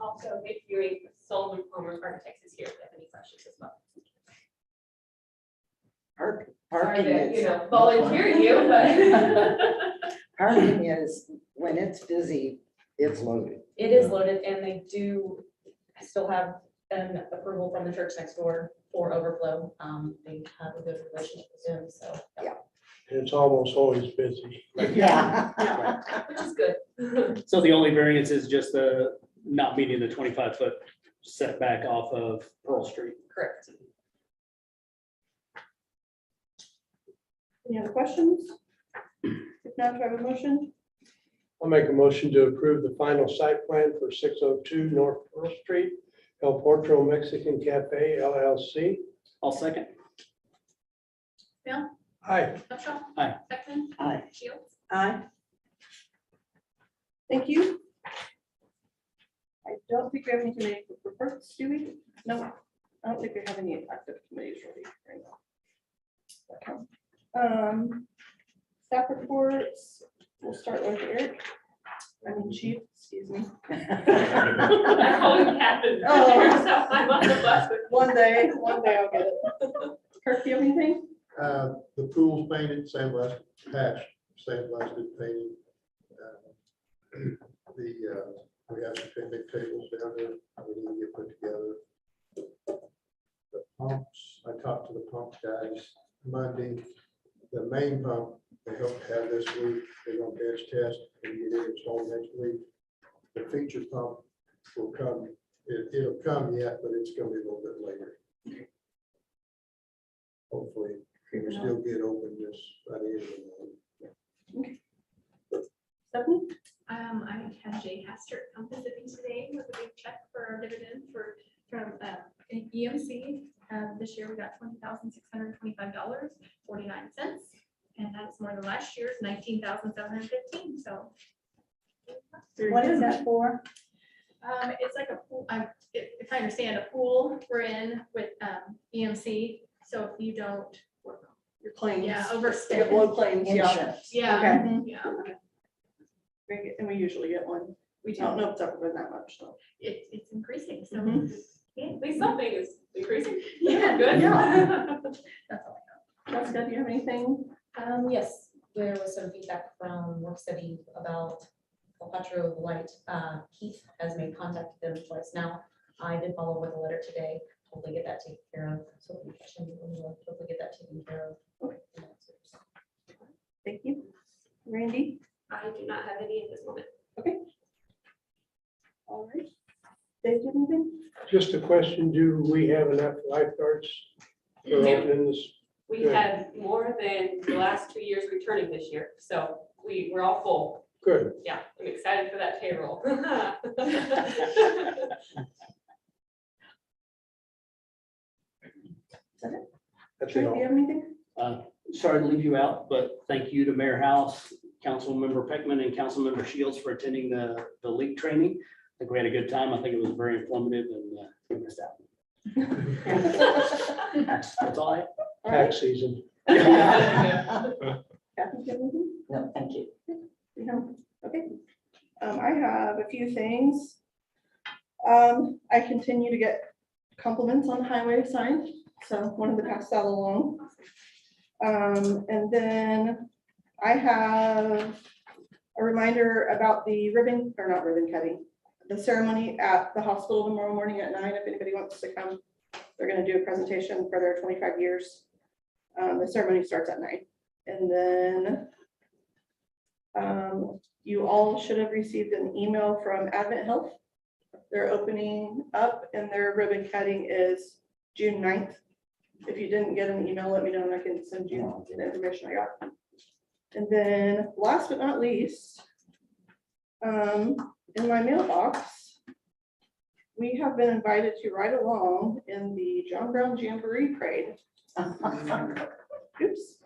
also, if you're Sullivan Palmer Architects is here, if you have any questions as well. Parking Sorry to, is, volunteer you, but. parking is, when it's busy, it's loaded. It is loaded, and they do still have an approval from the church next door for overflow. They have a good relationship with them, so. Yeah. It's almost always busy. Yeah. Which is good. So the only variance is just the not meeting the 25-foot setback off of Pearl Street. Correct. Any other questions? If not, do I have a motion? I'll make a motion to approve the final site plan for 602 North Pearl Street, El Portro Mexican Cafe LLC. I'll second. Bill, Aye. Marshall. Aye. Beckman. Aye. Shields. Aye. Thank you. I don't think we have anything to reports, do we? No, I don't think we have any active committees ready right now. Staff reports, we'll start with Eric. I mean, Chief, excuse me. I call him Captain. Oh. So I'm on the bus with. One day I'll get it. Kirk, do you have anything? The pool's painted, sandblasted, patched, sandblasted, painted. We have some picnic tables down there, we need to get put together. The pumps, I talked to the pump guys Monday. The main pump, they hope to have this week, they're gonna bench test and get it installed next week. The feature pump will come, it'll come yet, but it's gonna be a little bit later. Hopefully, we still get open this by the end of the month. Stephanie? I had Jay Hastert come visit me today with a big check for our dividend from EMC. This year we got $20,625.49, and that's more than last year's $19,715. So. What is that for? It's like a pool. If I understand, a pool we're in with EMC. So if you don't, Your claims. yeah, Get overspend. low claims, yeah. Insurance. Yeah. Okay. mhm, Yeah. And we usually get one. We I do. don't know if it's ever been that much, so. It's increasing. So. Mhm. Yeah. At least something is increasing. Yeah. Good. Yeah. That's all I Jessica, do you have anything? Yes, there was some feedback from work study about El Patro Light. Keith has made contact with them twice now. I did follow with a letter today, hopefully get that taken care of. So we can hopefully get that taken care of. Thank you. Randy? I do not have any at this moment. All right. Dave, do you have anything? Just a question, do we have enough lifeguards for We do. opening this? We Good. had more than the last 2 years returning this year, so we're all full. Good. Yeah, I'm excited for that payroll. That's Trey, it do all. you have anything? Sorry to leave you out, but thank you to Mayor House, Councilmember Peckman, and Councilmember Shields for attending the league training. I think we had a good time. I think it was very informative and we missed out. That's all I have. All right. Tax season. Kathy, do you have anything? No, thank you. No? Okay. I have a few things. I continue to get compliments on the highway sign, so wanted to pass that along. And then I have a reminder about the ribbon, or not ribbon cutting, the ceremony at the hospital tomorrow morning at 9. If anybody wants to come, they're gonna do a presentation for their 25 years. The ceremony starts at 9. And then you all should have received an email from Advent Health. They're opening up and their ribbon cutting is June 9th. If you didn't get an email, let me know and I can send you the information I got. And then last but not least, in my mailbox, we have been invited to ride along in the John Brown Jamboree Parade. Oops.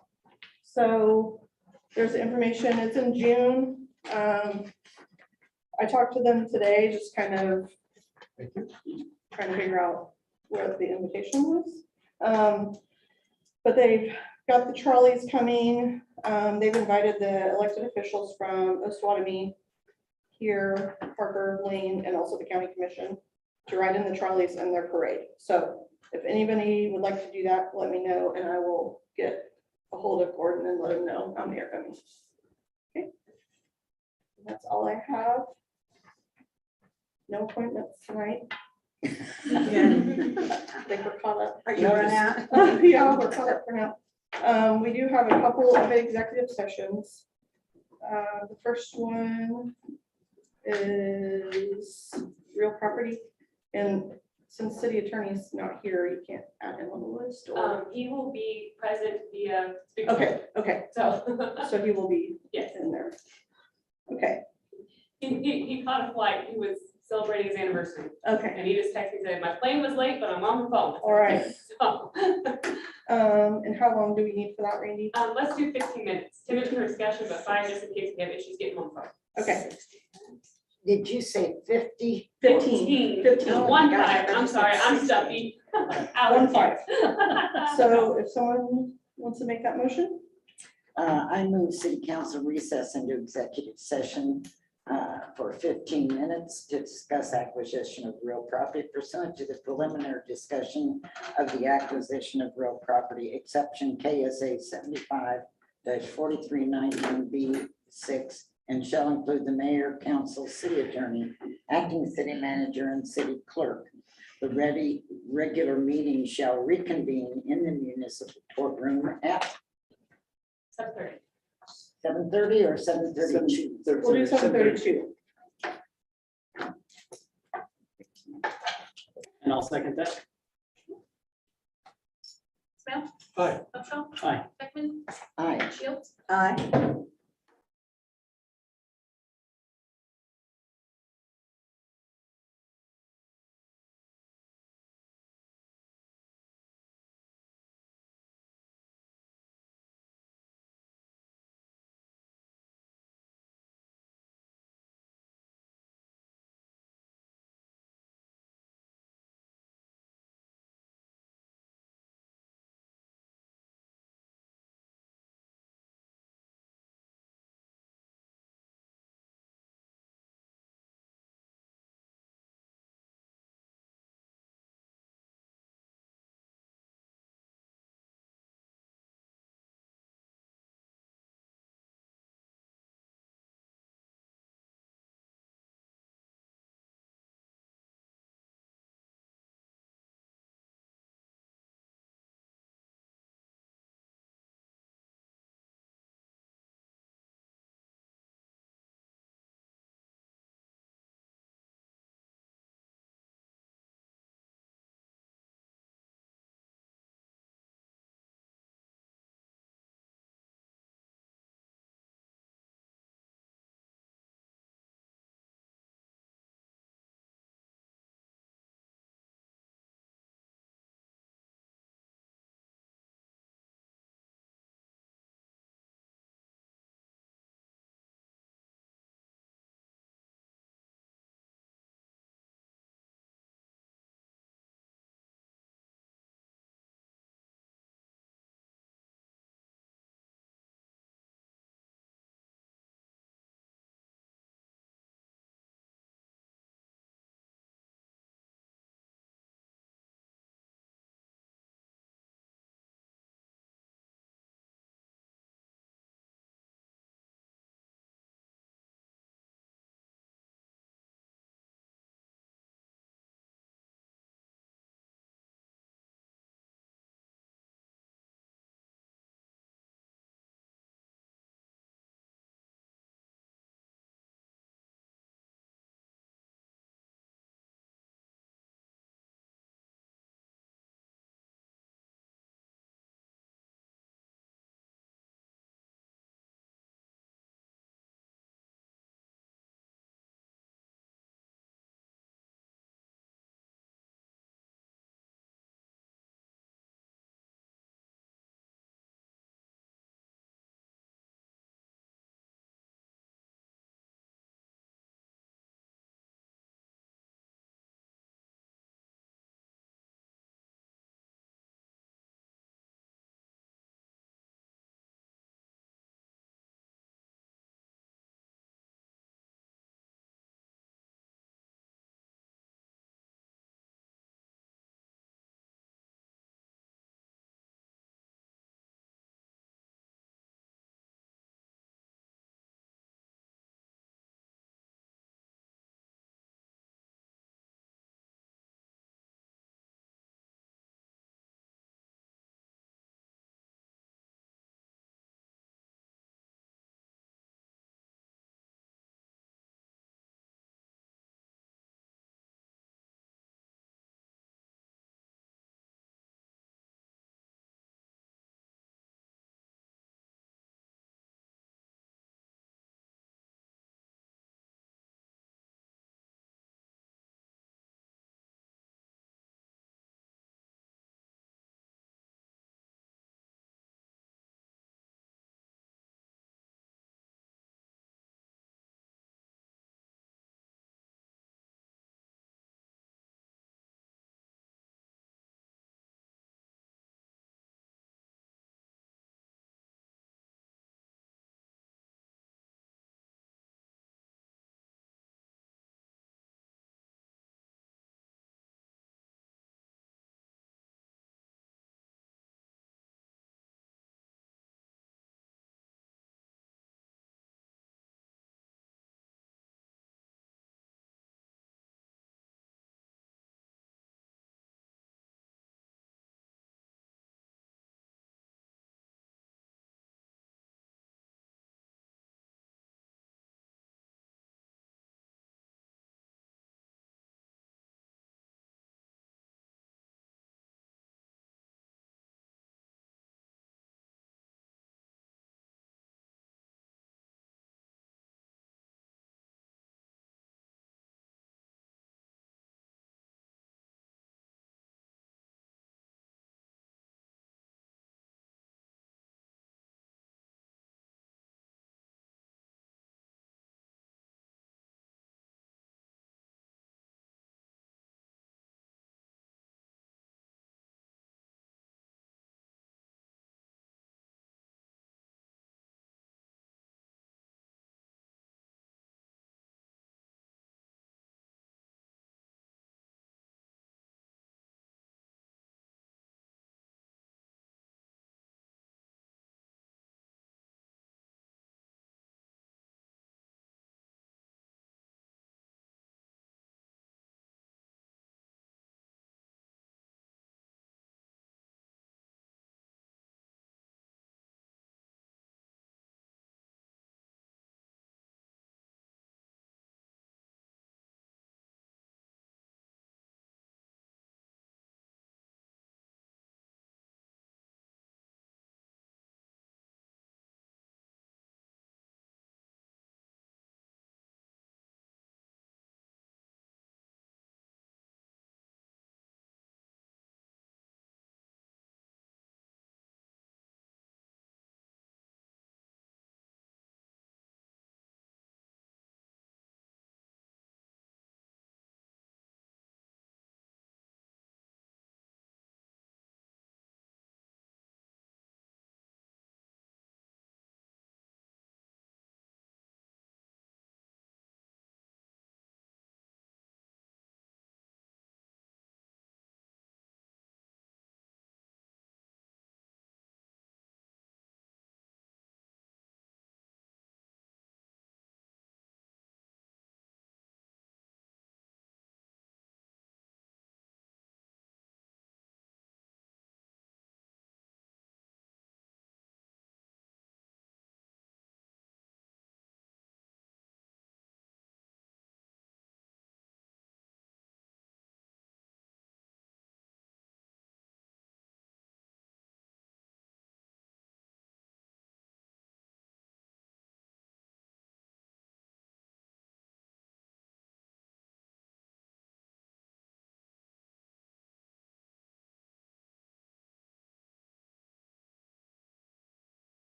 So there's the information, it's in June. I talked to them today, just kind of trying to figure out what the invitation was. But they've got the trolleys coming. They've invited the elected officials from Osawatomie here, Parker, Lane, and also the county commission to ride in the trolleys in their parade. So if anybody would like to do that, let me know and I will get a hold of Gordon and let him know how many are coming. Okay. That's all I have. No appointments tonight. I think we're caught up. Are you running out? Yeah, we're caught up for now. We do have a couple of executive sessions. The first one is real property. And since city attorney's not here, you can't add him on the list. Or He will be present via. okay, okay. So. So he will be Yes. in there. Okay. He caught a flight. He was celebrating his anniversary. Okay, And he just texted me saying, my plane was late, but I'm on the phone. all right. So, And how long do we need for that, Randy? let's do 15 minutes. 10 minutes for discussion, but 5 just in case we have issues getting on the phone. Okay. Did you say 50? 15. 15. Oh my 1 gosh, 5. I I'm thought sorry, you said I'm 60. stuffy. 1 5. So if someone wants to make that motion? I move city council recess into executive session for 15 minutes to discuss acquisition of real property pursuant to the preliminary discussion of the acquisition of real property exception KSA 75-4319B6 and shall include the mayor, council, city attorney, acting city manager, and city clerk. The regular meeting shall reconvene in the municipal courtroom at 7:30. 7:30 or 7:32? We'll do 7:32. And I'll second that. Smell? Aye. Upshaw? Aye. Beckman? Aye. Shields? Aye.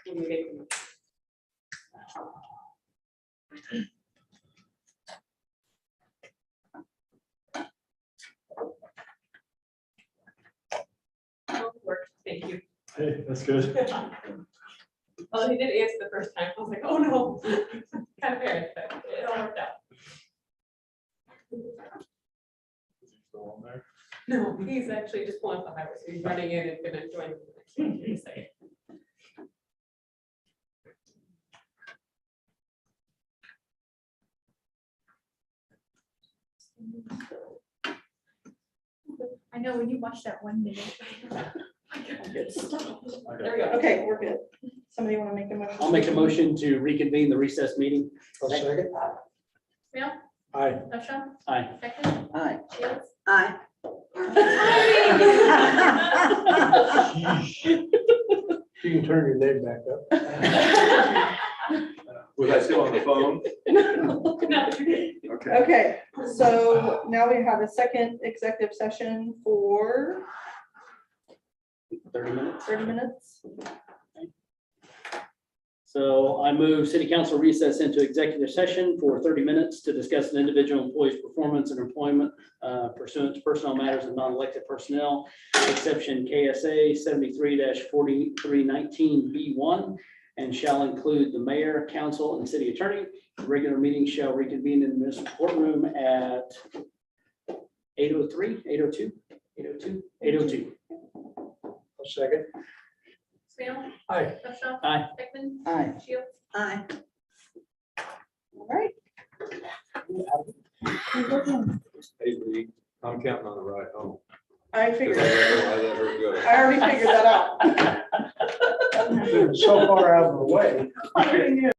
when we make them. Worked, thank you. Hey, that's good. Well, he did answer the first time. I was like, oh no. Kind of embarrassed, but it all worked out. Still on there? No, he's actually just pulling up the highway, so he's running in and gonna join the next one in a second. I know when you watch that 1 minute. There we go. Okay, we're good. Somebody want to make a motion? I'll make a motion to reconvene the recess meeting. Second. Smale, Aye. Tusha, Aye. Beckman, Aye. Shields. Aye. You can turn your name back up. Was I still on the phone? Okay. Okay, so now we have a second executive session for 30 minutes. 30 minutes. So I move city council recess into executive session for 30 minutes to discuss an individual employee's performance and employment pursuant to personnel matters of non-elected personnel, exception KSA 73-4319B1, and shall include the mayor, council, and city attorney. The regular meeting shall reconvene in the municipal courtroom at 8:03, 8:02, 8:02, 8:02. Second. Smale. Aye. Tusha. Aye. Beckman. Aye. Shields. Aye. All right. Hey, Lee, I'm counting on the ride home. I figured, I let her go. I already figured that out. So far out of the way. I already knew.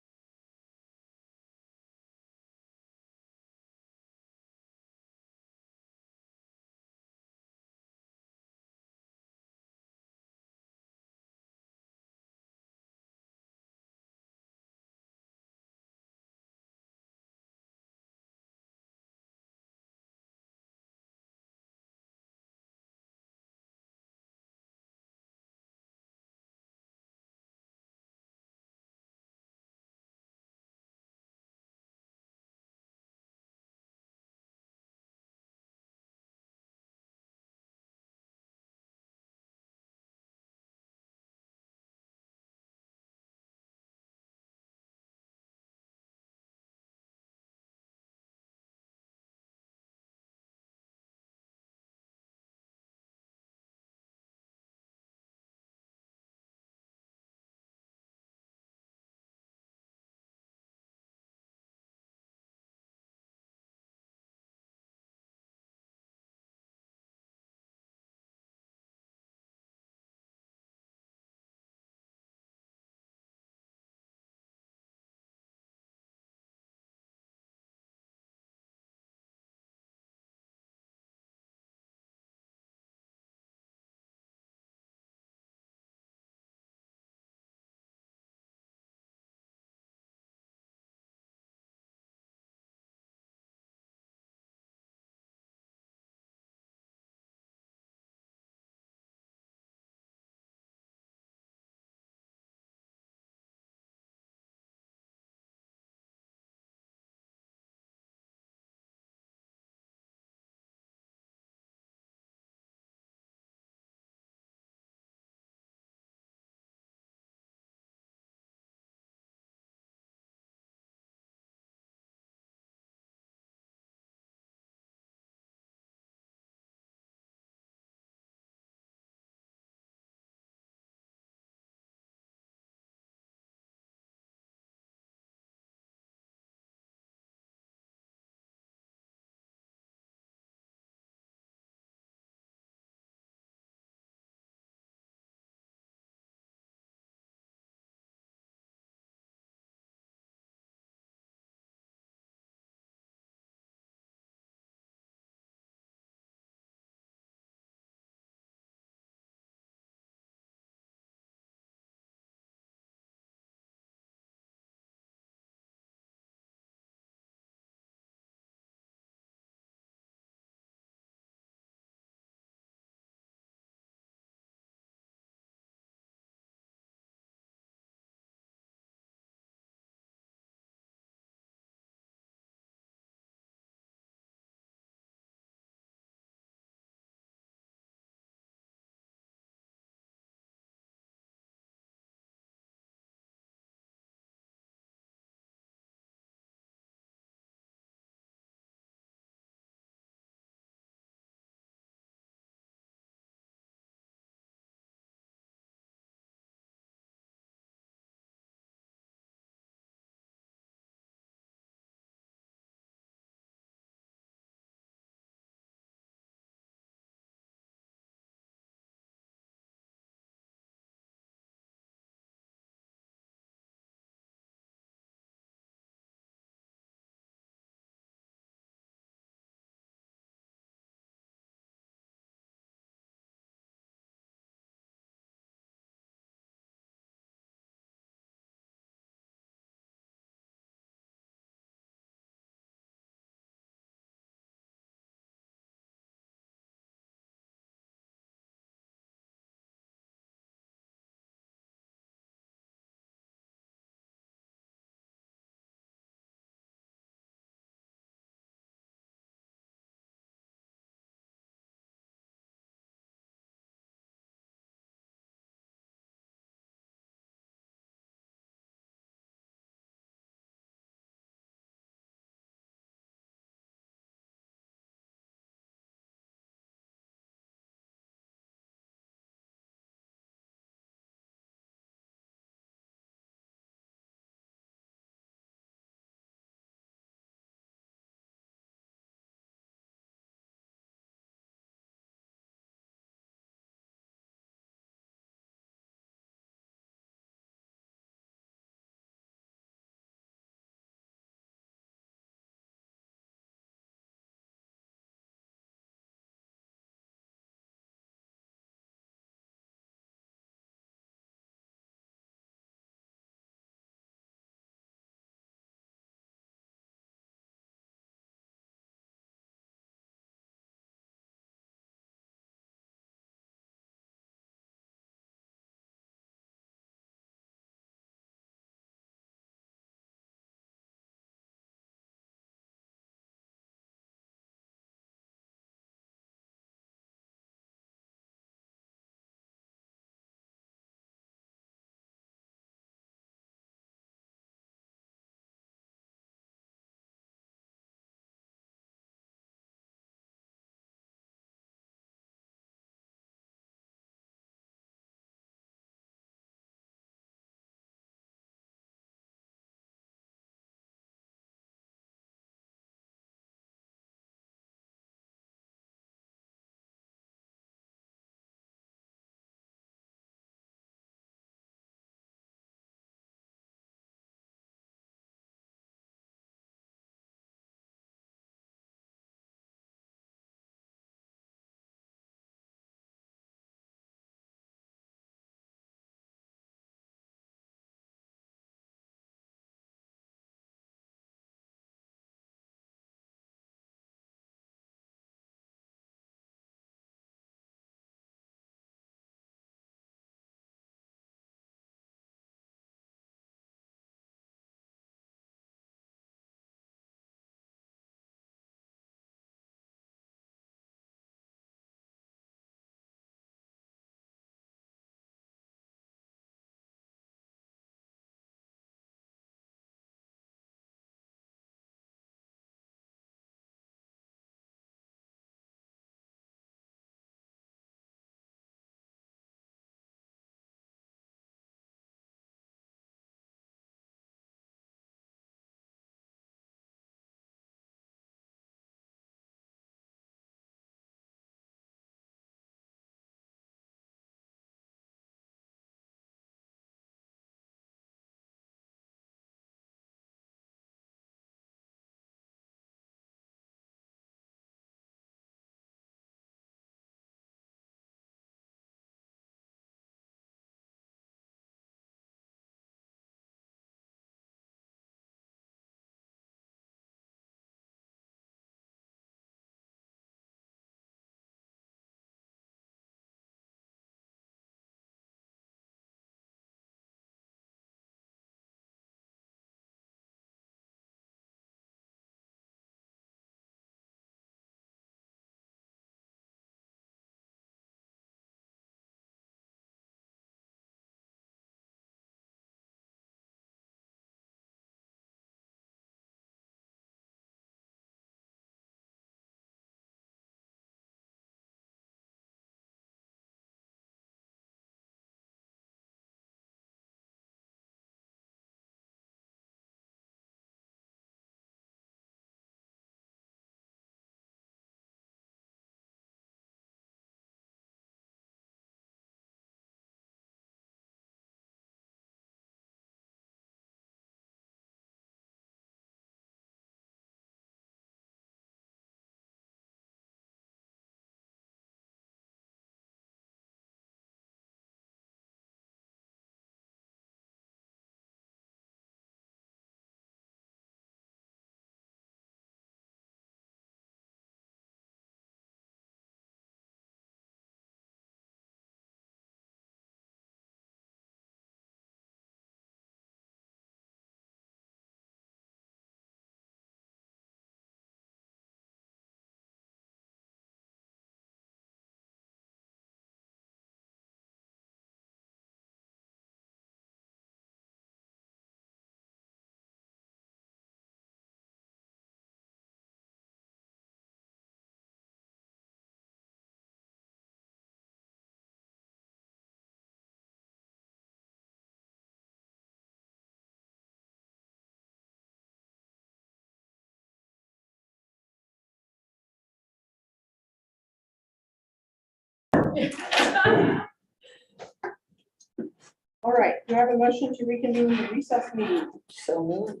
All right, do I have a motion to reconvene the recess meeting? So moved.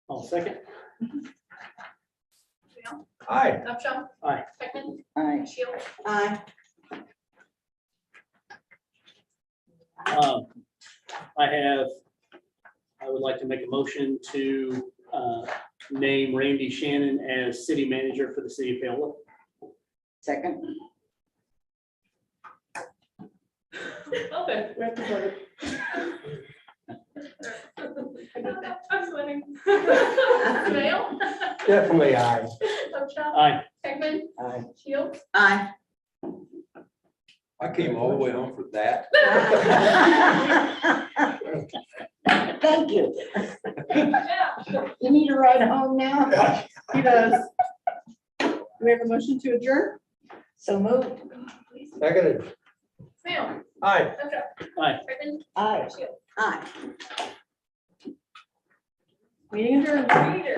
I'll second. Aye. Upshaw. Aye. Beckman. Aye. Shields. Aye. I would like to make a motion to name Randy Shannon as city manager for the city of Paola. Second. Okay. We have to vote. I'm swimming. Smale. Definitely aye. Upshaw. Aye. Beckman. Aye. Shields. Aye. I came all the way home for that. Thank you. Yeah. You need to ride home now? He does. Do we have a motion to adjourn? So moved. Seconded. Smale. Aye. Upshaw. Aye. Beckman. Aye. Shields. Aye. Meeting adjourned. Peter.